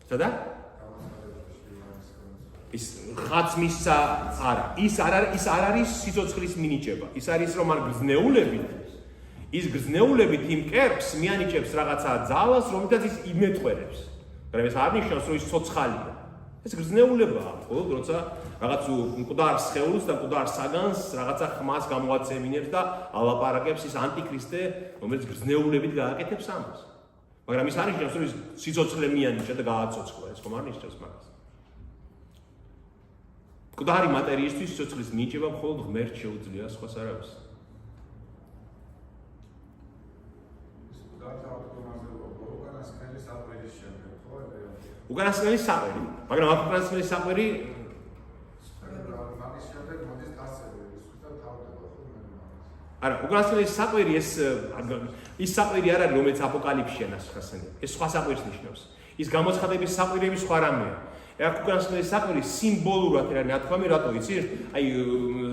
სადა? ის ხაცმისა არა. ის არ არის სიცოცხლის მინიჭება. ის არის რომ არ გრძნეულებით. ის გრძნეულებით იმ კერპს მიანიჭებს რაღაცა ძალას, რომელთაც ის იმეთყვერებს. მაგრამ ეს არ ნიშნავს, რომ ის ცოცხალია. ეს გრძნეულებაა, ხოლო როცა რაღაც მკვდარ სხეულს და მკვდარ საგანს რაღაცა ხმას გამოაცემინებს და ალაპარაკებს ის ანტიქრისტე, რომელიც გრძნეულებით გააკეთებს ამას. მაგრამ ის არ ნიშნავს, რომ ის სიცოცხლე მიანიჭა და გააცოცხლა, ეს ხომ არ ნიშნავს მაგას. მკვდარი მატერიისთვის სიცოცხლის მინიჭება მხოლოდ ღმერთს შეუძლია, სხვას არავის. უკანასკნელი საყვირი, მაგრამ აქ უკანასკნელი საყვირი არა, უკანასკნელი საყვირი ის საყვირი არ არის, რომელიც აპოკალიფსია ნასხასენია. ეს სხვა საყვირს ნიშნავს. ის გამოცხადების საყვირები სხვა რამეა. აქ უკანასკნელი საყვირი სიმბოლურად არის ნათქვამი, რატო იცი? აი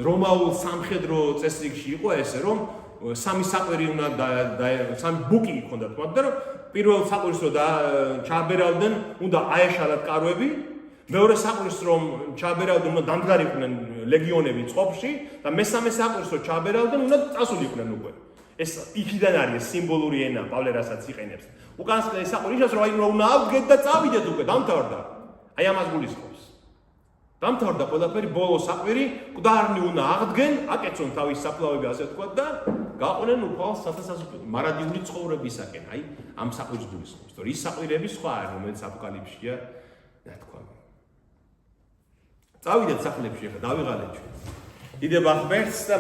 რომაულ სამხედრო წესრიგში იყო ესე, რომ სამი საყვირი უნდა სამი ბუკი ჰქონდათ მათ და პირველ საყვირს რომ ჩაბერავდნენ, უნდა აეშალათ კარვები, მეორე საყვირს რომ ჩაბერავდნენ, უნდა დამდგარიყვნენ ლეგიონები წყობაში და მესამე საყვირს რომ ჩაბერავდნენ, უნდა წასულიყვნენ უკვე. ეს იქიდან არის სიმბოლური ენა, პავლე რასაც იყენებს. უკანასკნელი საყვირი ნიშნავს, რომ აი უნდა ავდგეთ და წავიდეთ უკვე, დამთავრდა. აი ამას გულისხმობს. დამთავრდა ყველაფერი, ბოლო საყვირი, მკვდარნი უნდა აღდგენ, აკეცონ თავის საფლავები ასე ვთქვათ და გაყვნენ უფალს მარადიული ცხოვრებისაკენ. აი ამ საყვირს გულისხმობს. თორე ის საყვირები სხვა არის, რომელიც აპოკალიფსია ნათქვამი. წავიდეთ სახლებში ახლა, დავიღალეთ ჩვენ. დიდება ღმერთს და